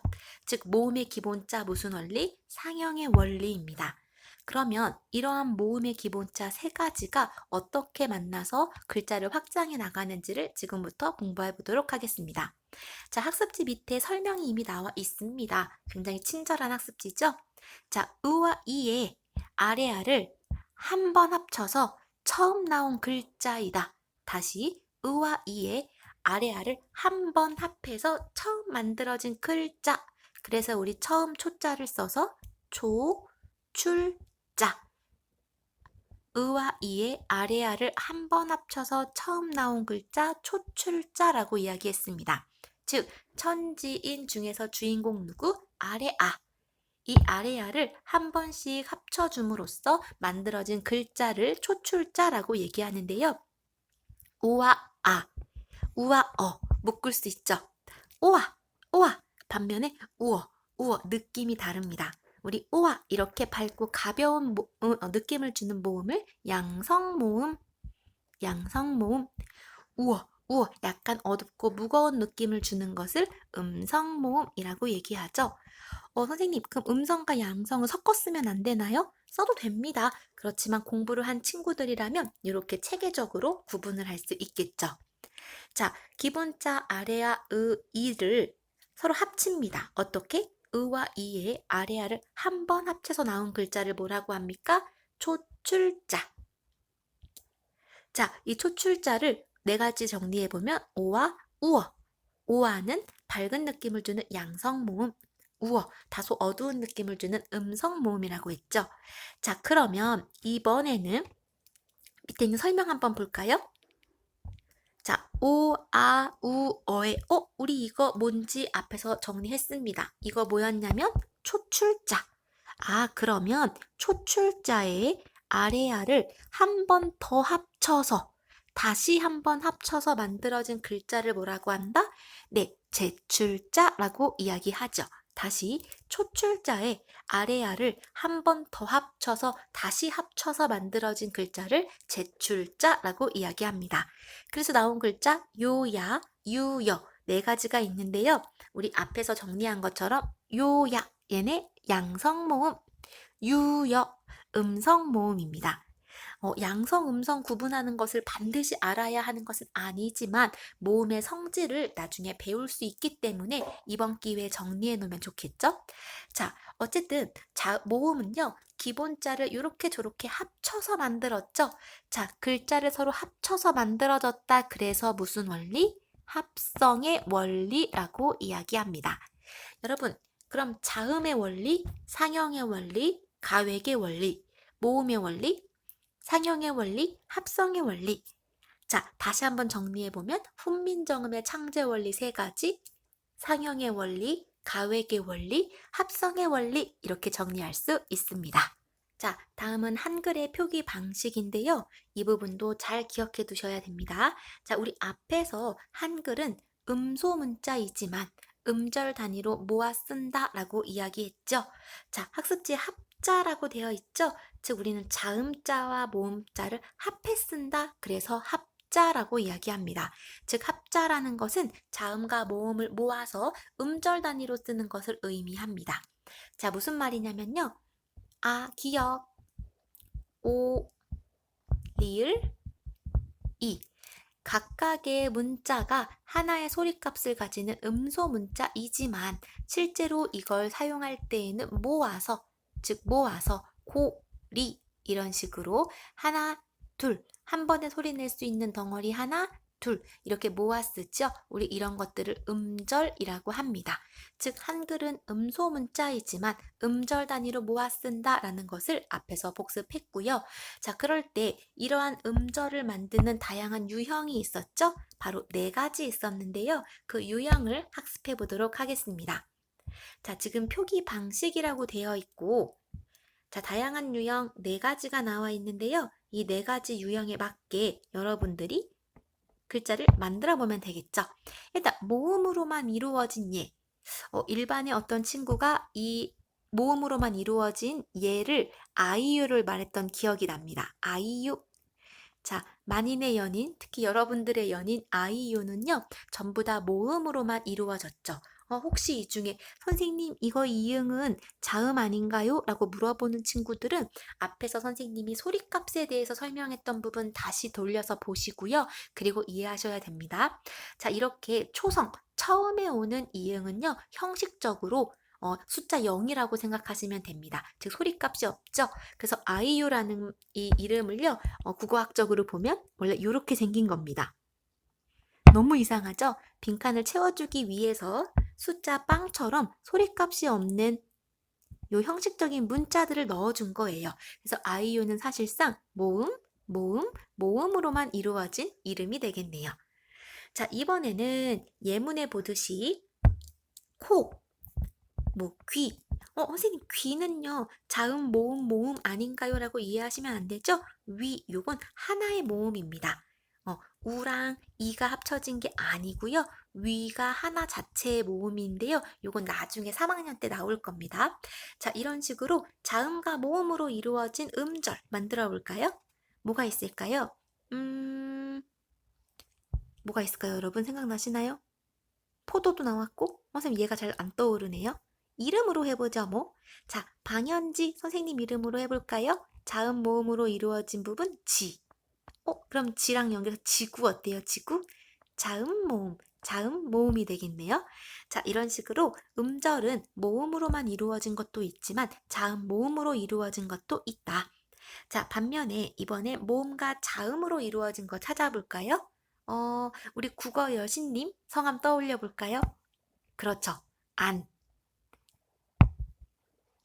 S1: 즉 모음의 기본자 무슨 원리? 상형의 원리입니다. 그러면 이러한 모음의 기본자 세 가지가 어떻게 만나서 글자를 확장해 나가는지를 지금부터 공부해 보도록 하겠습니다. 자, 학습지 밑에 설명이 이미 나와 있습니다. 굉장히 친절한 학습지죠? 자, 으와 이의 아래아를 한 번 합쳐서 처음 나온 글자이다. 다시 으와 이의 아래아를 한 번 합해서 처음 만들어진 글자. 그래서 우리 처음 초자를 써서 초, 출, 자. 으와 이의 아래아를 한 번 합쳐서 처음 나온 글자 초출자라고 이야기했습니다. 즉 천지인 중에서 주인공 누구? 아래아. 이 아래아를 한 번씩 합쳐줌으로써 만들어진 글자를 초출자라고 얘기하는데요. 우와 아, 우와 묶을 수 있죠. 우와, 우와. 반면에 우어, 느낌이 다릅니다. 우리 우와 이렇게 밝고 가벼운 느낌을 주는 모음을 양성모음, 우어, 약간 어둡고 무거운 느낌을 주는 것을 음성모음이라고 얘기하죠. 선생님, 그럼 음성과 양성을 섞어 쓰면 안 되나요? 써도 됩니다. 그렇지만 공부를 한 친구들이라면 이렇게 체계적으로 구분을 할 수 있겠죠. 자, 기본자 아래아, 이를 서로 합칩니다. 어떻게? 의와 이의 아래아를 한 번 합쳐서 나온 글자를 뭐라고 합니까? 초출자. 자, 이 초출자를 네 가지 정리해보면 오와 우어. 오와는 밝은 느낌을 주는 양성 모음, 우어, 다소 어두운 느낌을 주는 음성 모음이라고 했죠. 자, 그러면 이번에는 밑에 있는 설명 한번 볼까요? 자, 오, 아, 우, 어의 우리 이거 뭔지 앞에서 정리했습니다. 이거 뭐였냐면 초출자. 아, 그러면 초출자의 아래아를 한 번 더 합쳐서 다시 한 번 합쳐서 만들어진 글자를 뭐라고 한다? 네, 제출자라고 이야기하죠. 다시 초출자의 아래아를 한 번 더 합쳐서 다시 합쳐서 만들어진 글자를 제출자라고 이야기합니다. 그래서 나온 글자 요야, 유여 네 가지가 있는데요. 우리 앞에서 정리한 것처럼 요야 얘네 양성 모음, 유여 음성 모음입니다. 양성, 음성 구분하는 것을 반드시 알아야 하는 것은 아니지만 모음의 성질을 나중에 배울 수 있기 때문에 이번 기회에 정리해 놓으면 좋겠죠? 자, 어쨌든 모음은요. 기본자를 이렇게 저렇게 합쳐서 만들었죠? 자, 글자를 서로 합쳐서 만들어졌다. 그래서 무슨 원리? 합성의 원리라고 이야기합니다. 여러분, 그럼 자음의 원리, 상형의 원리, 가획의 원리, 모음의 원리, 상형의 원리, 합성의 원리. 자, 다시 한번 정리해보면 훈민정음의 창제 원리 세 가지, 상형의 원리, 가획의 원리, 합성의 원리 이렇게 정리할 수 있습니다. 자, 다음은 한글의 표기 방식인데요. 이 부분도 잘 기억해 두셔야 됩니다. 자, 우리 앞에서 한글은 음소 문자이지만 음절 단위로 모아 쓴다라고 이야기했죠. 자, 학습지에 합자라고 되어 있죠. 즉 우리는 자음자와 모음자를 합해 쓴다. 그래서 합자라고 이야기합니다. 즉 합자라는 것은 자음과 모음을 모아서 음절 단위로 쓰는 것을 의미합니다. 자, 무슨 말이냐면요. 아, 기역, 오, 리을, 이. 각각의 문자가 하나의 소리값을 가지는 음소 문자이지만 실제로 이걸 사용할 때에는 모아서, 즉 모아서 고, 리 이런 식으로 하나, 둘, 한 번에 소리 낼 수 있는 덩어리 하나, 둘 이렇게 모아 쓰죠. 우리 이런 것들을 음절이라고 합니다. 즉 한글은 음소 문자이지만 음절 단위로 모아 쓴다라는 것을 앞에서 복습했고요. 자, 그럴 때 이러한 음절을 만드는 다양한 유형이 있었죠. 바로 네 가지 있었는데요. 그 유형을 학습해 보도록 하겠습니다. 자, 지금 표기 방식이라고 되어 있고 자, 다양한 유형 네 가지가 나와 있는데요. 이 네 가지 유형에 맞게 여러분들이 글자를 만들어 보면 되겠죠. 일단 모음으로만 이루어진 예. 일반의 어떤 친구가 이 모음으로만 이루어진 예를 아이유를 말했던 기억이 납니다. 아이유. 자, 만인의 연인, 특히 여러분들의 연인 아이유는요, 전부 다 모음으로만 이루어졌죠. 혹시 이 중에 선생님 이거 이응은 자음 아닌가요? 라고 물어보는 친구들은 앞에서 선생님이 소리값에 대해서 설명했던 부분 다시 돌려서 보시고요. 그리고 이해하셔야 됩니다. 자, 이렇게 초성, 처음에 오는 이응은요, 형식적으로 숫자 0이라고 생각하시면 됩니다. 즉 소리값이 없죠. 그래서 아이유라는 이 이름을요, 국어학적으로 보면 원래 이렇게 생긴 겁니다. 너무 이상하죠? 빈칸을 채워주기 위해서 숫자 빵처럼 소리값이 없는 요 형식적인 문자들을 넣어준 거예요. 그래서 아이유는 사실상 모음, 모음, 모음으로만 이루어진 이름이 되겠네요. 자, 이번에는 예문에 보듯이 코, 귀. 선생님, 귀는요, 자음, 모음, 모음 아닌가요? 라고 이해하시면 안 되죠? 요건 하나의 모음입니다. 우랑 이가 합쳐진 게 아니고요. 위가 하나 자체의 모음인데요. 요건 나중에 3학년 때 나올 겁니다. 자, 이런 식으로 자음과 모음으로 이루어진 음절 만들어 볼까요? 뭐가 있을까요? 뭐가 있을까요? 여러분 생각나시나요? 포도도 나왔고, 선생님 얘가 잘 안 떠오르네요. 이름으로 해보죠, 뭐. 자, 방현지 선생님 이름으로 해볼까요? 자음 모음으로 이루어진 부분 지. 그럼 지랑 연결해서 지구 어때요? 지구? 자음 모음이 되겠네요. 자, 이런 식으로 음절은 모음으로만 이루어진 것도 있지만 자음 모음으로 이루어진 것도 있다. 자, 반면에 이번에 모음과 자음으로 이루어진 거 찾아볼까요? 우리 국어 여신님 성함 떠올려 볼까요? 그렇죠. 안.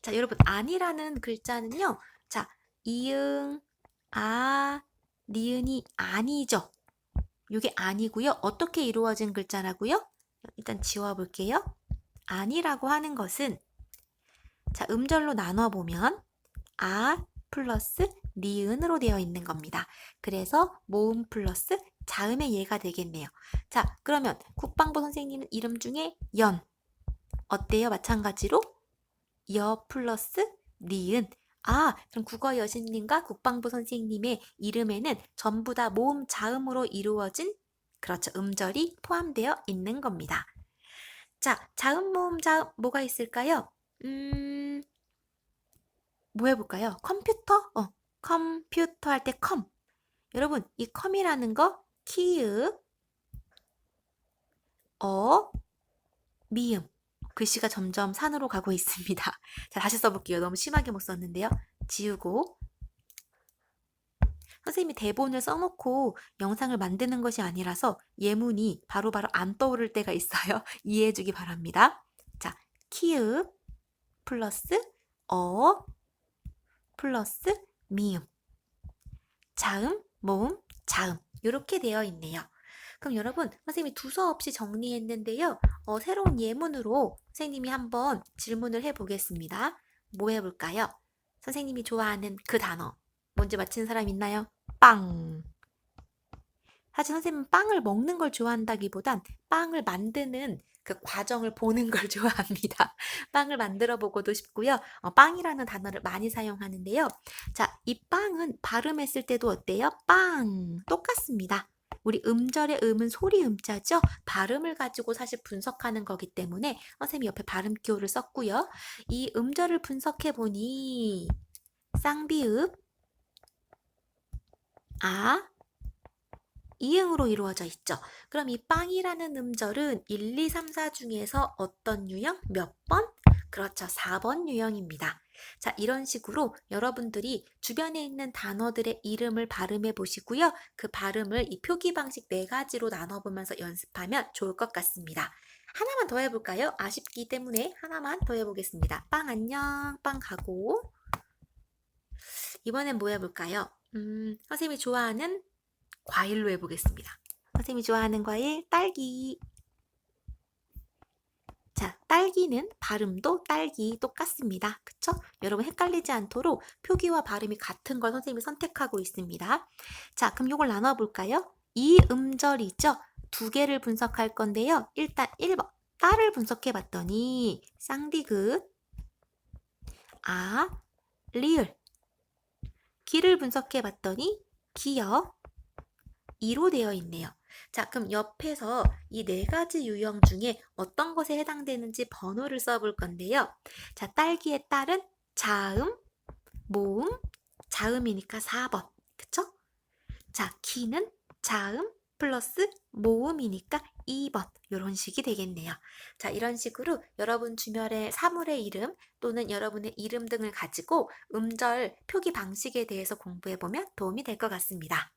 S1: 자, 여러분, 안이라는 글자는요. 자, 이응, 아, 니은이 아니죠. 이게 아니고요. 어떻게 이루어진 글자라고요? 일단 지워볼게요. 아니라고 하는 것은 자, 음절로 나눠보면 아 플러스 니은으로 되어 있는 겁니다. 그래서 모음 플러스 자음의 예가 되겠네요. 자, 그러면 국방부 선생님 이름 중에 연 어때요? 마찬가지로 여 플러스 니은. 그럼 국어 여신님과 국방부 선생님의 이름에는 전부 다 모음 자음으로 이루어진 그렇죠. 음절이 포함되어 있는 겁니다. 자, 자음 모음 자음 뭐가 있을까요? 뭐 해볼까요? 컴퓨터? 컴퓨터 할 때 컴. 여러분, 이 컴이라는 거 키읔, 미음. 글씨가 점점 산으로 가고 있습니다. 자, 다시 써볼게요. 너무 심하게 못 썼는데요. 지우고. 선생님이 대본을 써놓고 영상을 만드는 것이 아니라서 예문이 바로바로 안 떠오를 때가 있어요. 이해해주기 바랍니다. 자, 키읔 플러스 플러스 미음. 자음, 모음, 자음. 이렇게 되어 있네요. 그럼 여러분, 선생님이 두서없이 정리했는데요. 새로운 예문으로 선생님이 한번 질문을 해보겠습니다. 뭐 해볼까요? 선생님이 좋아하는 그 단어. 뭔지 맞히는 사람 있나요? 빵. 사실 선생님은 빵을 먹는 걸 좋아한다기보단 빵을 만드는 그 과정을 보는 걸 좋아합니다. 빵을 만들어 보고도 싶고요. 빵이라는 단어를 많이 사용하는데요. 자, 이 빵은 발음했을 때도 어때요? 빵. 똑같습니다. 우리 음절의 음은 소리 음자죠. 발음을 가지고 사실 분석하는 거기 때문에 선생님이 옆에 발음 기호를 썼고요. 이 음절을 분석해 보니 쌍비읍, 이응으로 이루어져 있죠. 그럼 이 빵이라는 음절은 1, 2, 3, 4 중에서 어떤 유형? 몇 번? 그렇죠. 4번 유형입니다. 자, 이런 식으로 여러분들이 주변에 있는 단어들의 이름을 발음해 보시고요. 그 발음을 이 표기 방식 4가지로 나눠보면서 연습하면 좋을 것 같습니다. 하나만 더 해볼까요? 아쉽기 때문에 하나만 더 해보겠습니다. 빵 안녕, 빵 가고. 이번엔 뭐 해볼까요? 선생님이 좋아하는 과일로 해보겠습니다. 선생님이 좋아하는 과일, 딸기. 자, 딸기는 발음도 딸기 똑같습니다. 그쵸? 여러분 헷갈리지 않도록 표기와 발음이 같은 걸 선생님이 선택하고 있습니다. 자, 그럼 이걸 나눠볼까요? 이 음절이죠? 2개를 분석할 건데요. 일단 1번, 딸을 분석해봤더니 쌍디귿, 리을. 기를 분석해봤더니 기역, 이로 되어 있네요. 자, 그럼 옆에서 이 4가지 유형 중에 어떤 것에 해당되는지 번호를 써볼 건데요. 자, 딸기의 딸은 자음, 모음, 자음이니까 4번. 그쵸? 자, 기는 자음 플러스 모음이니까 2번. 이런 식이 되겠네요. 자, 이런 식으로 여러분 주변의 사물의 이름 또는 여러분의 이름 등을 가지고 음절 표기 방식에 대해서 공부해보면 도움이 될 것 같습니다.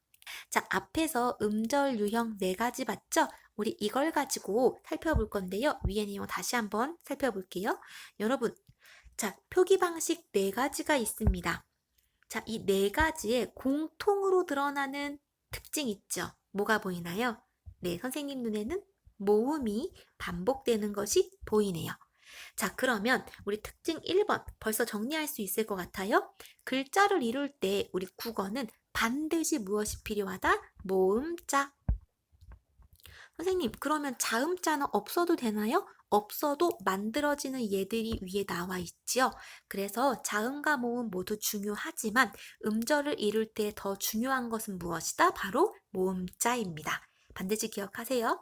S1: 자, 앞에서 음절 유형 4가지 봤죠? 우리 이걸 가지고 살펴볼 건데요. 위에 내용 다시 한번 살펴볼게요. 여러분, 자, 표기 방식 4가지가 있습니다. 자, 이 4가지의 공통으로 드러나는 특징 있죠? 뭐가 보이나요? 네, 선생님 눈에는 모음이 반복되는 것이 보이네요. 자, 그러면 우리 특징 1번 벌써 정리할 수 있을 것 같아요? 글자를 이룰 때 우리 국어는 반드시 무엇이 필요하다? 모음자. 선생님, 그러면 자음자는 없어도 되나요? 없어도 만들어지는 얘들이 위에 나와 있지요. 그래서 자음과 모음 모두 중요하지만 음절을 이룰 때 더 중요한 것은 무엇이다? 바로 모음자입니다. 반드시 기억하세요.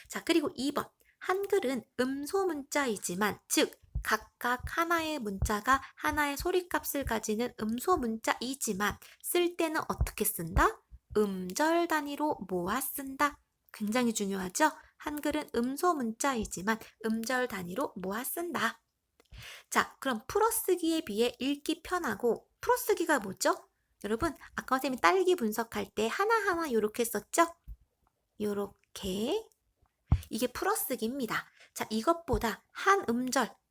S1: 자, 그리고 2번. 한글은 음소문자이지만 즉 각각 하나의 문자가 하나의 소리값을 가지는 음소 문자이지만 쓸 때는 어떻게 쓴다? 음절 단위로 모아 쓴다. 굉장히 중요하죠? 한글은 음소 문자이지만 음절 단위로 모아 쓴다. 자, 그럼 풀어쓰기에 비해 읽기 편하고 풀어쓰기가 뭐죠? 여러분, 아까 선생님이 딸기 분석할 때 하나하나 요렇게 썼죠? 요렇게. 이게 풀어쓰기입니다. 자, 이것보다 한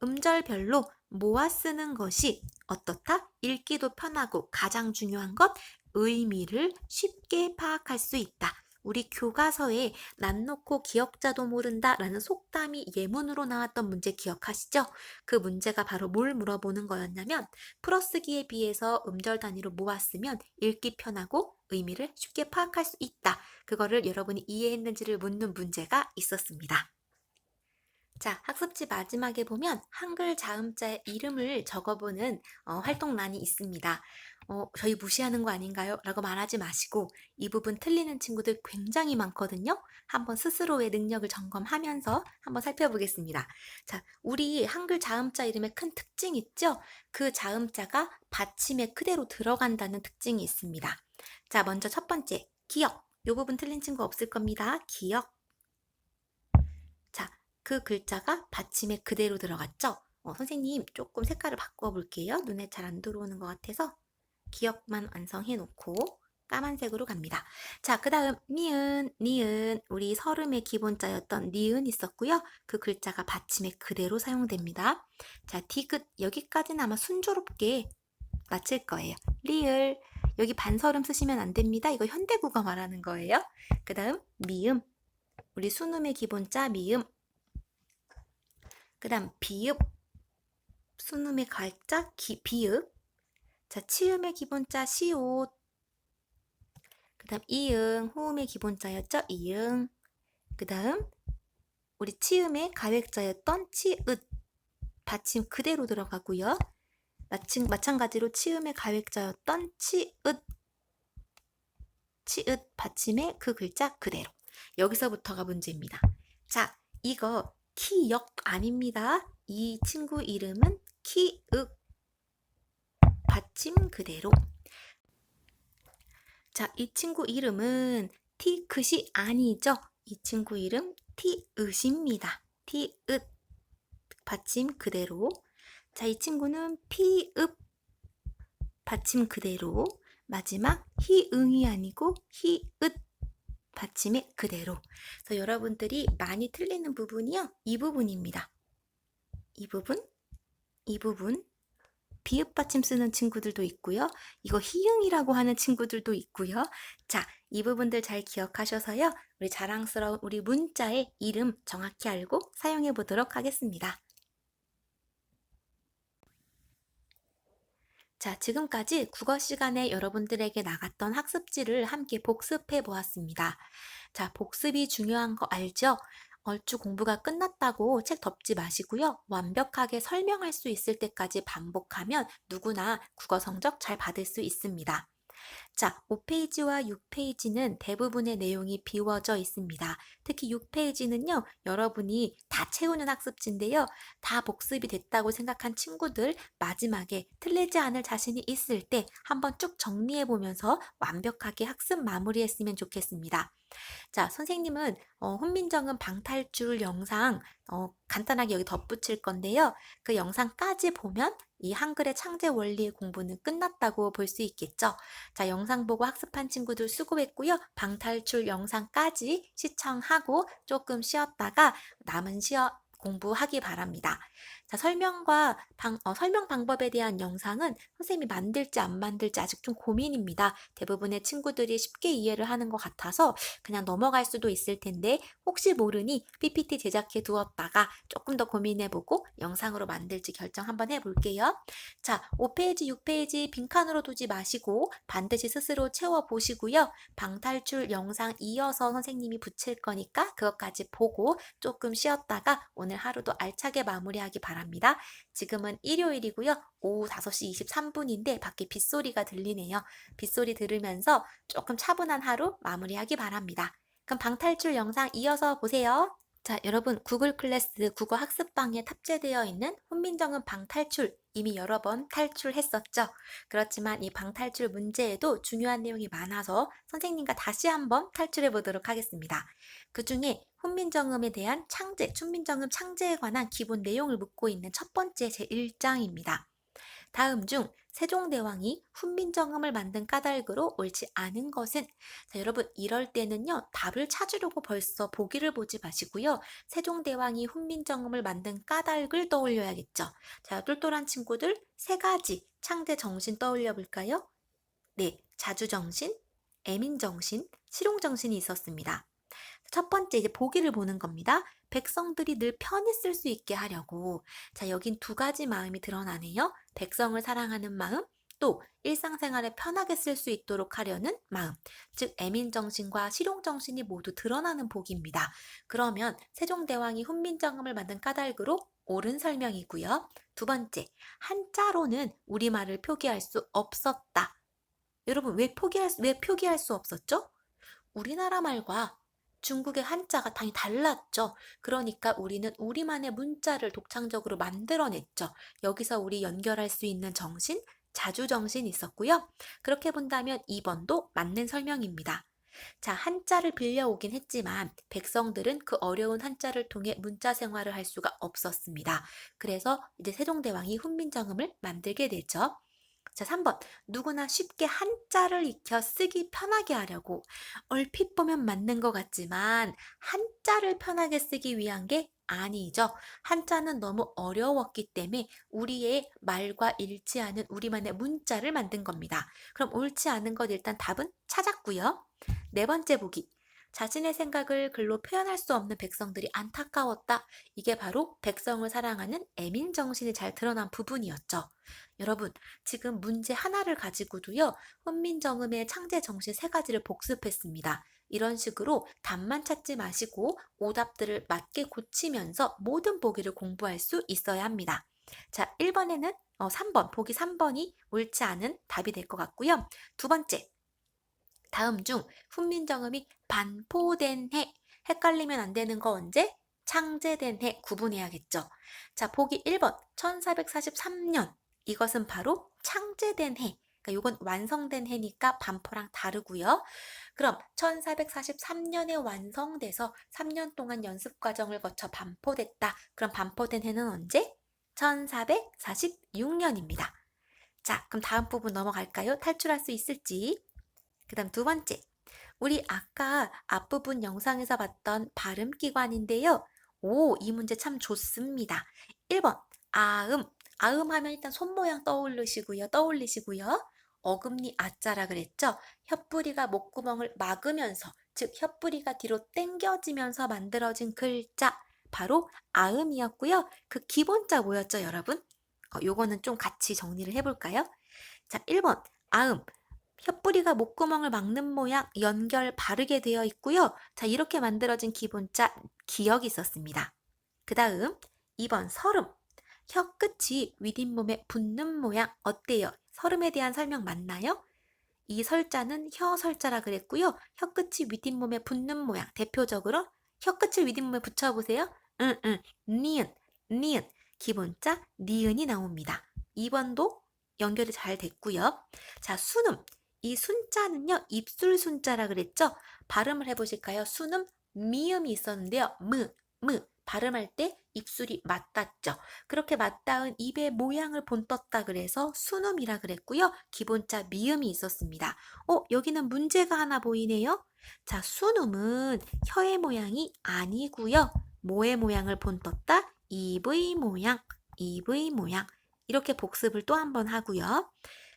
S1: 음절별로 모아 쓰는 것이 어떻다? 읽기도 편하고 가장 중요한 것, 의미를 쉽게 파악할 수 있다. 우리 교과서에 난 놓고 기억자도 모른다 라는 속담이 예문으로 나왔던 문제 기억하시죠? 그 문제가 바로 뭘 물어보는 거였냐면 풀어쓰기에 비해서 음절 단위로 모았으면 읽기 편하고 의미를 쉽게 파악할 수 있다. 그거를 여러분이 이해했는지를 묻는 문제가 있었습니다. 자, 학습지 마지막에 보면 한글 자음자의 이름을 적어보는 활동란이 있습니다. 저희 무시하는 거 아닌가요? 라고 말하지 마시고 이 부분 틀리는 친구들 굉장히 많거든요. 한번 스스로의 능력을 점검하면서 한번 살펴보겠습니다. 자, 우리 한글 자음자 이름의 큰 특징 있죠? 그 자음자가 받침에 그대로 들어간다는 특징이 있습니다. 자, 먼저 첫 번째, 기억. 이 부분 틀린 친구 없을 겁니다. 기억. 자, 그 글자가 받침에 그대로 들어갔죠? 선생님 조금 색깔을 바꿔볼게요. 눈에 잘 안 들어오는 것 같아서 기억만 완성해 놓고 까만색으로 갑니다. 자, 그 다음 니은 우리 서름의 기본자였던 니은 있었고요. 그 글자가 받침에 그대로 사용됩니다. 자, 디귿 여기까지는 아마 순조롭게 맞힐 거예요. 리을 여기 반서름 쓰시면 안 됩니다. 이거 현대국어 말하는 거예요. 그 다음 미음 우리 순음의 기본자 미음. 그 다음 비읍 순음의 가액자 비읍. 자, 치음의 기본자 시옷. 그 다음 이응 호음의 기본자였죠. 이응. 그 다음 우리 치음의 가액자였던 치읒 받침 그대로 들어가고요. 마찬가지로 치음의 가액자였던 치읒 받침의 그 글자 그대로. 여기서부터가 문제입니다. 자, 이거 키역 아닙니다. 이 친구 이름은 키윽 받침 그대로. 자, 이 친구 이름은 티읒이 아니죠. 이 친구 이름 티읒입니다. 티읒 받침 그대로. 자, 이 친구는 피읍 받침 그대로. 마지막 희응이 아니고 희읒 받침의 그대로. 그래서 여러분들이 많이 틀리는 부분이요. 이 부분입니다. 이 부분. 비읍 받침 쓰는 친구들도 있고요. 이거 희응이라고 하는 친구들도 있고요. 자, 이 부분들 잘 기억하셔서요. 우리 자랑스러운 우리 문자의 이름 정확히 알고 사용해 보도록 하겠습니다. 자, 지금까지 국어 시간에 여러분들에게 나갔던 학습지를 함께 복습해 보았습니다. 자, 복습이 중요한 거 알죠? 얼추 공부가 끝났다고 책 덮지 마시고요. 완벽하게 설명할 수 있을 때까지 반복하면 누구나 국어 성적 잘 받을 수 있습니다. 자, 5페이지와 6페이지는 대부분의 내용이 비워져 있습니다. 특히 6페이지는요, 여러분이 다 채우는 학습지인데요. 다 복습이 됐다고 생각한 친구들 마지막에 틀리지 않을 자신이 있을 때 한번 쭉 정리해보면서 완벽하게 학습 마무리했으면 좋겠습니다. 자, 선생님은 훈민정음 방탈출 영상 간단하게 여기 덧붙일 건데요. 그 영상까지 보면 이 한글의 창제 원리의 공부는 끝났다고 볼 수 있겠죠. 자, 영상 보고 학습한 친구들 수고했고요. 방탈출 영상까지 시청하고 조금 쉬었다가 남은 공부하기 바랍니다. 자, 설명 방법에 대한 영상은 선생님이 만들지 안 만들지 아직 좀 고민입니다. 대부분의 친구들이 쉽게 이해를 하는 것 같아서 그냥 넘어갈 수도 있을 텐데 혹시 모르니 PPT 제작해 두었다가 조금 더 고민해보고 영상으로 만들지 결정 한번 해볼게요. 자, 5페이지, 6페이지 빈칸으로 두지 마시고 반드시 스스로 채워보시고요. 방탈출 영상 이어서 선생님이 붙일 거니까 그것까지 보고 조금 쉬었다가 오늘 하루도 알차게 마무리하기 바랍니다. 지금은 일요일이고요. 오후 5시 23분인데 밖에 빗소리가 들리네요. 빗소리 들으면서 조금 차분한 하루 마무리하기 바랍니다. 그럼 방탈출 영상 이어서 보세요. 자, 여러분 구글 클래스 국어 학습방에 탑재되어 있는 훈민정음 방탈출 이미 여러 번 탈출했었죠. 그렇지만 이 방탈출 문제에도 중요한 내용이 많아서 선생님과 다시 한번 탈출해 보도록 하겠습니다. 그 중에 훈민정음에 대한 창제, 춘민정음 창제에 관한 기본 내용을 묻고 있는 첫 번째 제1장입니다. 다음 중 세종대왕이 훈민정음을 만든 까닭으로 옳지 않은 것은? 자, 여러분 이럴 때는요 답을 찾으려고 벌써 보기를 보지 마시고요 세종대왕이 훈민정음을 만든 까닭을 떠올려야겠죠. 자, 똘똘한 친구들 세 가지 창제 정신 떠올려 볼까요? 네, 자주정신, 애민정신, 실용정신이 있었습니다. 첫 번째 이제 보기를 보는 겁니다. 백성들이 늘 편히 쓸 수 있게 하려고. 자, 여긴 두 가지 마음이 드러나네요. 백성을 사랑하는 마음, 또 일상생활에 편하게 쓸 수 있도록 하려는 마음. 즉 애민정신과 실용정신이 모두 드러나는 복입니다. 그러면 세종대왕이 훈민정음을 만든 까닭으로 옳은 설명이고요. 두 번째, 한자로는 우리말을 표기할 수 없었다. 여러분 왜 표기할 수 없었죠? 우리나라 말과 중국의 한자가 당연히 달랐죠. 그러니까 우리는 우리만의 문자를 독창적으로 만들어냈죠. 여기서 우리 연결할 수 있는 정신, 자주정신이 있었고요. 그렇게 본다면 2번도 맞는 설명입니다. 자, 한자를 빌려오긴 했지만 백성들은 그 어려운 한자를 통해 문자 생활을 할 수가 없었습니다. 그래서 이제 세종대왕이 훈민정음을 만들게 되죠. 자, 3번. 누구나 쉽게 한자를 익혀 쓰기 편하게 하려고. 얼핏 보면 맞는 것 같지만 한자를 편하게 쓰기 위한 게 아니죠. 한자는 너무 어려웠기 때문에 우리의 말과 일치하는 우리만의 문자를 만든 겁니다. 그럼 옳지 않은 것 일단 답은 찾았고요. 네 번째 보기. 자신의 생각을 글로 표현할 수 없는 백성들이 안타까웠다. 이게 바로 백성을 사랑하는 애민정신이 잘 드러난 부분이었죠. 여러분, 지금 문제 하나를 가지고도요, 훈민정음의 창제 정신 세 가지를 복습했습니다. 이런 식으로 답만 찾지 마시고 오답들을 맞게 고치면서 모든 보기를 공부할 수 있어야 합니다. 자, 1번에는 3번, 보기 3번이 옳지 않은 답이 될 것 같고요. 두 번째, 다음 중 훈민정음이 반포된 해, 헷갈리면 안 되는 거 언제? 창제된 해 구분해야겠죠. 자, 보기 1번, 1443년. 이것은 바로 창제된 해. 그러니까 이건 완성된 해니까 반포랑 다르고요. 그럼 1443년에 완성돼서 3년 동안 연습 과정을 거쳐 반포됐다. 그럼 반포된 해는 언제? 1446년입니다. 자, 그럼 다음 부분 넘어갈까요? 탈출할 수 있을지. 그 다음 두 번째. 우리 아까 앞부분 영상에서 봤던 발음기관인데요. 오, 이 문제 참 좋습니다. 1번, 아음. 아음 하면 일단 손 모양 떠올리시고요. 어금니 아자라 그랬죠? 혓뿌리가 목구멍을 막으면서, 즉 혓뿌리가 뒤로 당겨지면서 만들어진 글자. 바로 아음이었고요. 그 기본자 뭐였죠, 여러분? 요거는 좀 같이 정리를 해볼까요? 자, 1번, 아음. 혓뿌리가 목구멍을 막는 모양 연결 바르게 되어 있고요. 자, 이렇게 만들어진 기본자 기억이 있었습니다. 그 다음 2번 서름. 혀 끝이 윗잇몸에 붙는 모양 어때요? 서름에 대한 설명 맞나요? 이 설자는 혀 설자라 그랬고요. 혀 끝이 윗잇몸에 붙는 모양 대표적으로 혀 끝을 윗잇몸에 붙여보세요. 니은, 니은. 기본자 니은이 나옵니다. 2번도 연결이 잘 됐고요. 자, 순음. 이 순자는요, 입술 순자라 그랬죠? 발음을 해보실까요? 순음, 미음이 있었는데요. 발음할 때 입술이 맞닿죠. 그렇게 맞닿은 입의 모양을 본떴다 그래서 순음이라 그랬고요. 기본자 미음이 있었습니다. 여기는 문제가 하나 보이네요. 자, 순음은 혀의 모양이 아니고요. 뭐의 모양을 본떴다? 입의 모양, 입의 모양. 이렇게 복습을 또 한 번 하고요.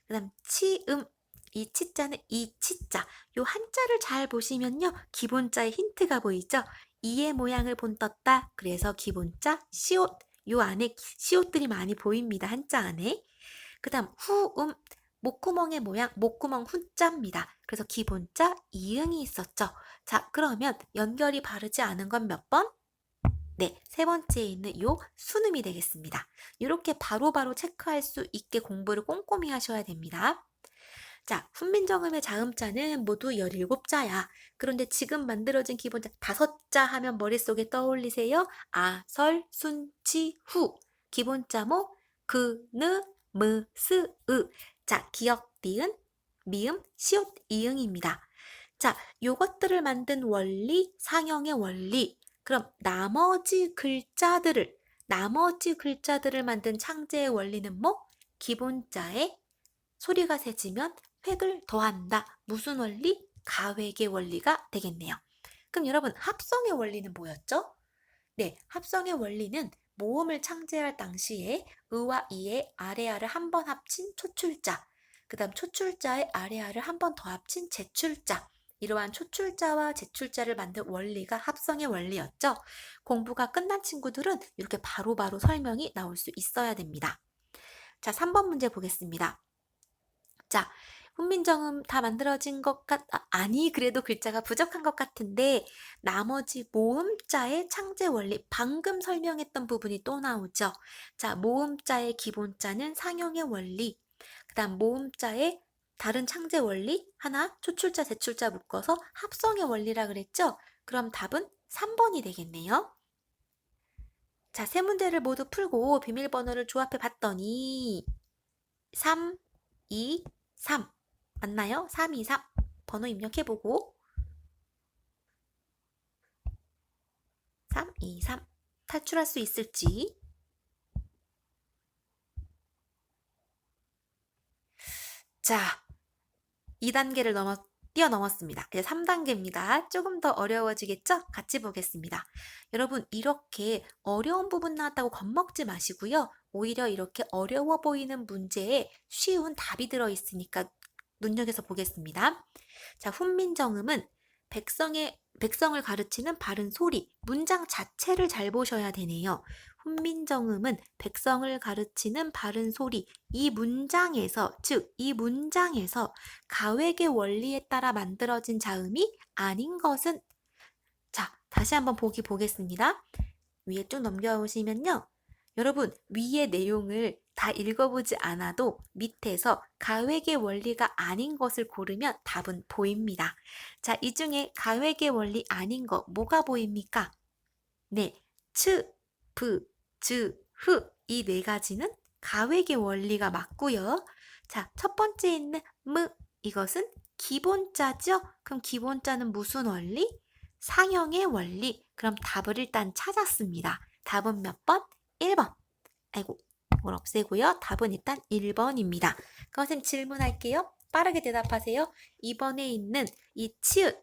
S1: 그 다음 치음. 이 치자는 이 치자. 요 한자를 잘 보시면요. 기본자의 힌트가 보이죠? 이의 모양을 본떴다. 그래서 기본자 시옷. 요 안에 시옷들이 많이 보입니다. 한자 안에. 그 다음 후음. 목구멍의 모양, 목구멍 후자입니다. 그래서 기본자 이응이 있었죠. 자, 그러면 연결이 바르지 않은 건 몇 번? 네, 세 번째에 있는 요 순음이 되겠습니다. 이렇게 바로바로 체크할 수 있게 공부를 꼼꼼히 하셔야 됩니다. 자, 훈민정음의 자음자는 모두 17자야. 그런데 지금 만들어진 기본자 5자 하면 머릿속에 떠올리세요? 아, 설, 순, 치, 후. 기본자 뭐? 그, 느, 무, 스, 으. 자, 기역, 니은, 미음, 시옷, 이응입니다. 자, 요것들을 만든 원리, 상형의 원리. 그럼 나머지 글자들을 만든 창제의 원리는 뭐? 기본자에 소리가 세지면 획을 더한다. 무슨 원리? 가획의 원리가 되겠네요. 그럼 여러분, 합성의 원리는 뭐였죠? 네, 합성의 원리는 모음을 창제할 당시에 의와 이의 아래아를 한 번 합친 초출자, 그 다음 초출자의 아래아를 한 번 더 합친 제출자, 이러한 초출자와 제출자를 만든 원리가 합성의 원리였죠. 공부가 끝난 친구들은 이렇게 바로바로 설명이 나올 수 있어야 됩니다. 자, 3번 문제 보겠습니다. 자, 훈민정음 다 만들어진 아니, 그래도 글자가 부족한 것 같은데, 나머지 모음자의 창제 원리, 방금 설명했던 부분이 또 나오죠. 자, 모음자의 기본자는 상형의 원리, 그 다음 모음자의 다른 창제 원리, 하나, 초출자, 제출자 묶어서 합성의 원리라 그랬죠? 그럼 답은 3번이 되겠네요. 자, 세 문제를 모두 풀고 비밀번호를 조합해 봤더니 3, 2, 3 맞나요? 3, 2, 3 번호 입력해보고 3, 2, 3 탈출할 수 있을지. 자, 2단계를 뛰어넘었습니다. 이제 3단계입니다. 조금 더 어려워지겠죠? 같이 보겠습니다. 여러분, 이렇게 어려운 부분 나왔다고 겁먹지 마시고요. 오히려 이렇게 어려워 보이는 문제에 쉬운 답이 들어있으니까 눈여겨서 보겠습니다. 자, 훈민정음은 백성을 가르치는 바른 소리, 문장 자체를 잘 보셔야 되네요. 훈민정음은 백성을 가르치는 바른 소리, 이 문장에서 가획의 원리에 따라 만들어진 자음이 아닌 것은, 자, 다시 한번 보겠습니다. 위에 쭉 넘겨오시면요. 여러분, 위의 내용을 다 읽어보지 않아도 밑에서 가획의 원리가 아닌 것을 고르면 답은 보입니다. 자, 이 중에 가획의 원리 아닌 거 뭐가 보입니까? 네, 츠, 브, 즈, 흐 이 네 가지는 가획의 원리가 맞고요. 자, 첫 번째 있는 무 이것은 기본자죠? 그럼 기본자는 무슨 원리? 상형의 원리. 그럼 답을 일단 찾았습니다. 답은 몇 번? 1번. 아이고, 이걸 없애고요. 답은 일단 1번입니다. 그럼 선생님 질문할게요. 빠르게 대답하세요. 2번에 있는 이 치읓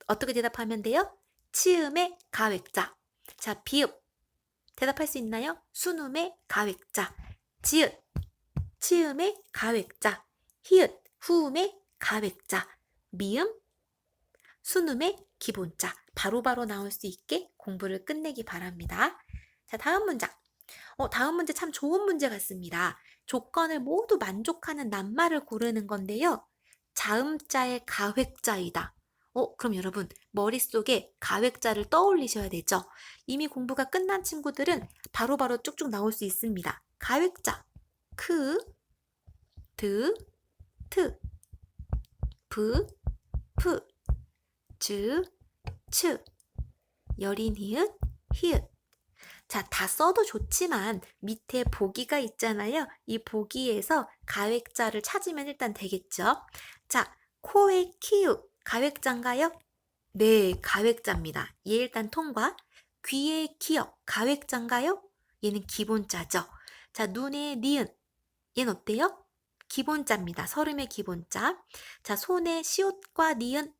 S1: 어떻게 대답하면 돼요? 치음의 가획자. 자, 비읍 대답할 수 있나요? 순음의 가획자. 지읒 치음의 가획자. 히읗 후음의 가획자. 미음 순음의 기본자. 바로바로 나올 수 있게 공부를 끝내기 바랍니다. 자, 다음 문장. 다음 문제 참 좋은 문제 같습니다. 조건을 모두 만족하는 낱말을 고르는 건데요. 자음자의 가획자이다. 그럼 여러분 머릿속에 가획자를 떠올리셔야 되죠. 이미 공부가 끝난 친구들은 바로바로 쭉쭉 나올 수 있습니다. 가획자. 크, 드, 트, 브, 프, 즈, 츠, 여린 히읗, 히읗. 자, 다 써도 좋지만 밑에 보기가 있잖아요. 이 보기에서 가획자를 찾으면 일단 되겠죠. 자, 코의 키읔 가획자인가요? 네, 가획자입니다. 얘 일단 통과. 귀의 기역 가획자인가요? 얘는 기본자죠. 자, 눈의 니은 얘는 어때요? 기본자입니다. 설음의 기본자. 자, 손의 시옷과 니은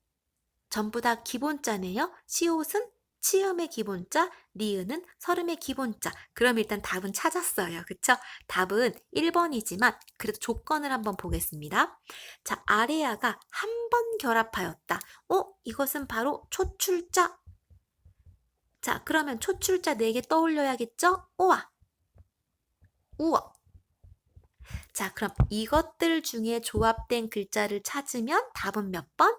S1: 전부 다 기본자네요. 시옷은 치음의 기본자, 니은은 설음의 기본자. 그럼 일단 답은 찾았어요. 그쵸? 답은 1번이지만 그래도 조건을 한번 보겠습니다. 자, 아래아가 한 번 결합하였다. 이것은 바로 초출자. 자, 그러면 초출자 4개 떠올려야겠죠? 오와, 우어. 자, 그럼 이것들 중에 조합된 글자를 찾으면 답은 몇 번?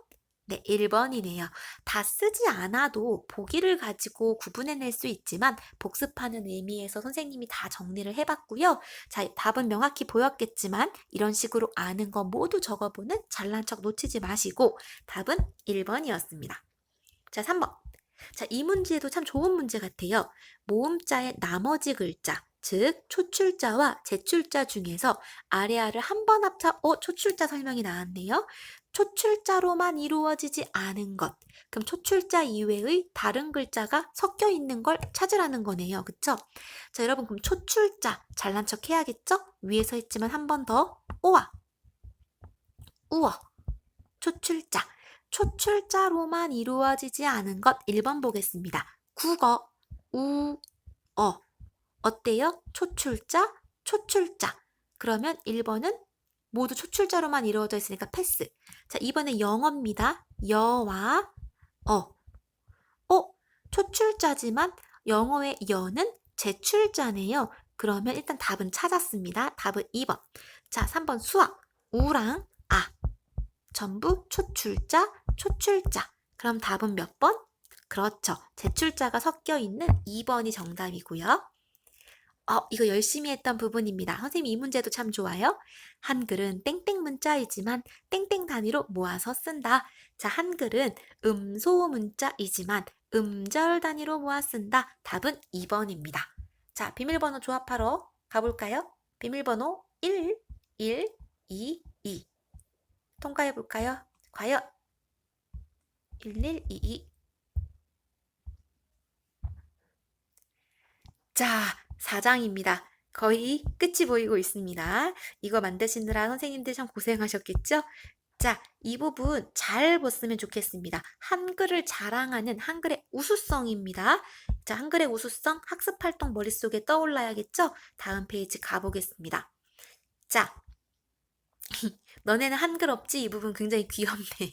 S1: 네, 1번이네요. 다 쓰지 않아도 보기를 가지고 구분해낼 수 있지만 복습하는 의미에서 선생님이 다 정리를 해봤고요. 자, 답은 명확히 보였겠지만 이런 식으로 아는 거 모두 적어보는 잘난 척 놓치지 마시고 답은 1번이었습니다. 자, 3번. 자, 이 문제도 참 좋은 문제 같아요. 모음자의 나머지 글자, 즉 초출자와 제출자 중에서 아래아를 한 번 합쳐 초출자 설명이 나왔네요. 초출자로만 이루어지지 않은 것. 그럼 초출자 이외의 다른 글자가 섞여 있는 걸 찾으라는 거네요. 그쵸? 자, 여러분 그럼 초출자 잘난 척 해야겠죠? 위에서 했지만 한 번 더. 오와, 우어, 초출자. 초출자로만 이루어지지 않은 것 1번 보겠습니다. 국어, 우어. 어때요? 초출자, 초출자. 그러면 1번은 모두 초출자로만 이루어져 있으니까 패스. 자, 2번에 영어입니다. 여와 어. 초출자지만 영어의 여는 제출자네요. 그러면 일단 답은 찾았습니다. 답은 2번. 자, 3번 수학. 우랑 아. 전부 초출자, 초출자. 그럼 답은 몇 번? 그렇죠. 제출자가 섞여 있는 2번이 정답이고요. 이거 열심히 했던 부분입니다. 선생님 이 문제도 참 좋아요. 한글은 땡땡 문자이지만 땡땡 단위로 모아서 쓴다. 자, 한글은 음소 문자이지만 음절 단위로 모아 쓴다. 답은 2번입니다. 자, 비밀번호 조합하러 가볼까요? 비밀번호 1, 1, 2, 2. 통과해 볼까요? 과연 1122. 자, 4장입니다. 거의 끝이 보이고 있습니다. 이거 만드시느라 선생님들 참 고생하셨겠죠? 자, 이 부분 잘 보시면 좋겠습니다. 한글을 자랑하는 한글의 우수성입니다. 자, 한글의 우수성 학습활동 머릿속에 떠올라야겠죠? 다음 페이지 가보겠습니다. 자, 너네는 한글 없지? 이 부분 굉장히 귀엽네요.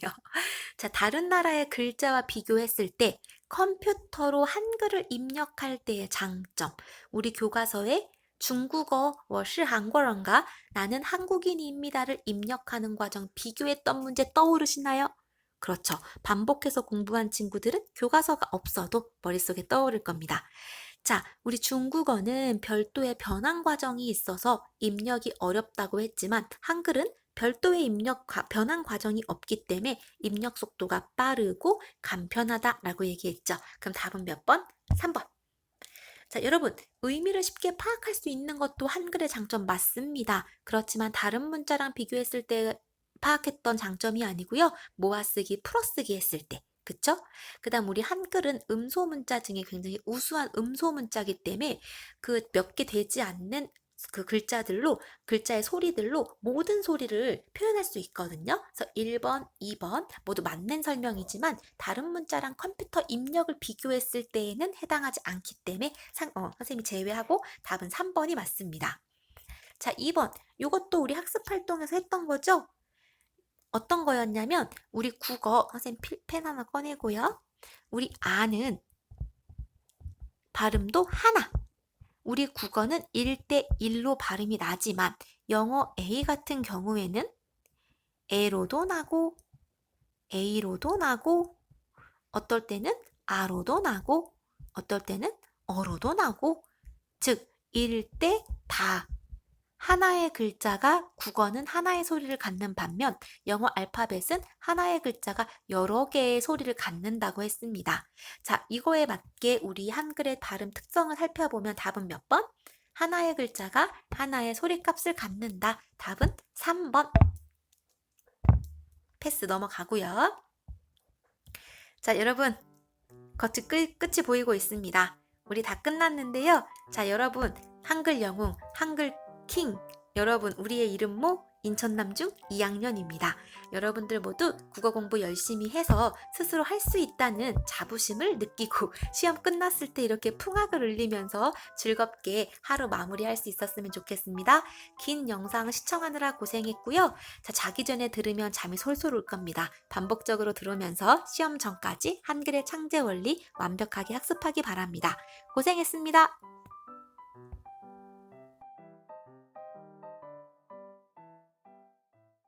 S1: 자, 다른 나라의 글자와 비교했을 때 컴퓨터로 한글을 입력할 때의 장점. 우리 교과서에 중국어, 我是 한국어인가? 나는 한국인입니다를 입력하는 과정 비교했던 문제 떠오르시나요? 그렇죠. 반복해서 공부한 친구들은 교과서가 없어도 머릿속에 떠오를 겁니다. 자, 우리 중국어는 별도의 변환 과정이 있어서 입력이 어렵다고 했지만 한글은 별도의 변환 과정이 없기 때문에 입력 속도가 빠르고 간편하다라고 얘기했죠. 그럼 답은 몇 번? 3번. 자, 여러분, 의미를 쉽게 파악할 수 있는 것도 한글의 장점 맞습니다. 그렇지만 다른 문자랑 비교했을 때 파악했던 장점이 아니고요. 모아쓰기, 풀어쓰기 했을 때. 그쵸? 그 다음 우리 한글은 음소 문자 중에 굉장히 우수한 음소 문자이기 때문에 그 몇 개 되지 않는 그 글자의 소리들로 모든 소리를 표현할 수 있거든요. 그래서 1번, 2번 모두 맞는 설명이지만 다른 문자랑 컴퓨터 입력을 비교했을 때에는 해당하지 않기 때문에 선생님이 제외하고 답은 3번이 맞습니다. 자, 2번. 이것도 우리 학습활동에서 했던 거죠? 어떤 거였냐면 우리 국어, 선생님 펜 하나 꺼내고요. 우리 아는 발음도 하나. 우리 국어는 1대1로 발음이 나지만 영어 A 같은 경우에는 에로도 나고 A로도 나고 어떨 때는 아로도 나고 어떨 때는 어로도 나고 즉 1대 다 하나의 글자가 국어는 하나의 소리를 갖는 반면 영어 알파벳은 하나의 글자가 여러 개의 소리를 갖는다고 했습니다. 자, 이거에 맞게 우리 한글의 발음 특성을 살펴보면 답은 몇 번? 하나의 글자가 하나의 소리값을 갖는다. 답은 3번. 패스 넘어가고요. 자, 여러분 끝이 보이고 있습니다. 우리 다 끝났는데요. 자, 여러분 한글 영웅, 한글 킹, 여러분 우리의 이름모 인천남중 2학년입니다. 여러분들 모두 국어 공부 열심히 해서 스스로 할 수 있다는 자부심을 느끼고 시험 끝났을 때 이렇게 풍악을 울리면서 즐겁게 하루 마무리할 수 있었으면 좋겠습니다. 긴 영상 시청하느라 고생했고요. 자, 자기 전에 들으면 잠이 솔솔 올 겁니다. 반복적으로 들으면서 시험 전까지 한글의 창제 원리 완벽하게 학습하기 바랍니다. 고생했습니다.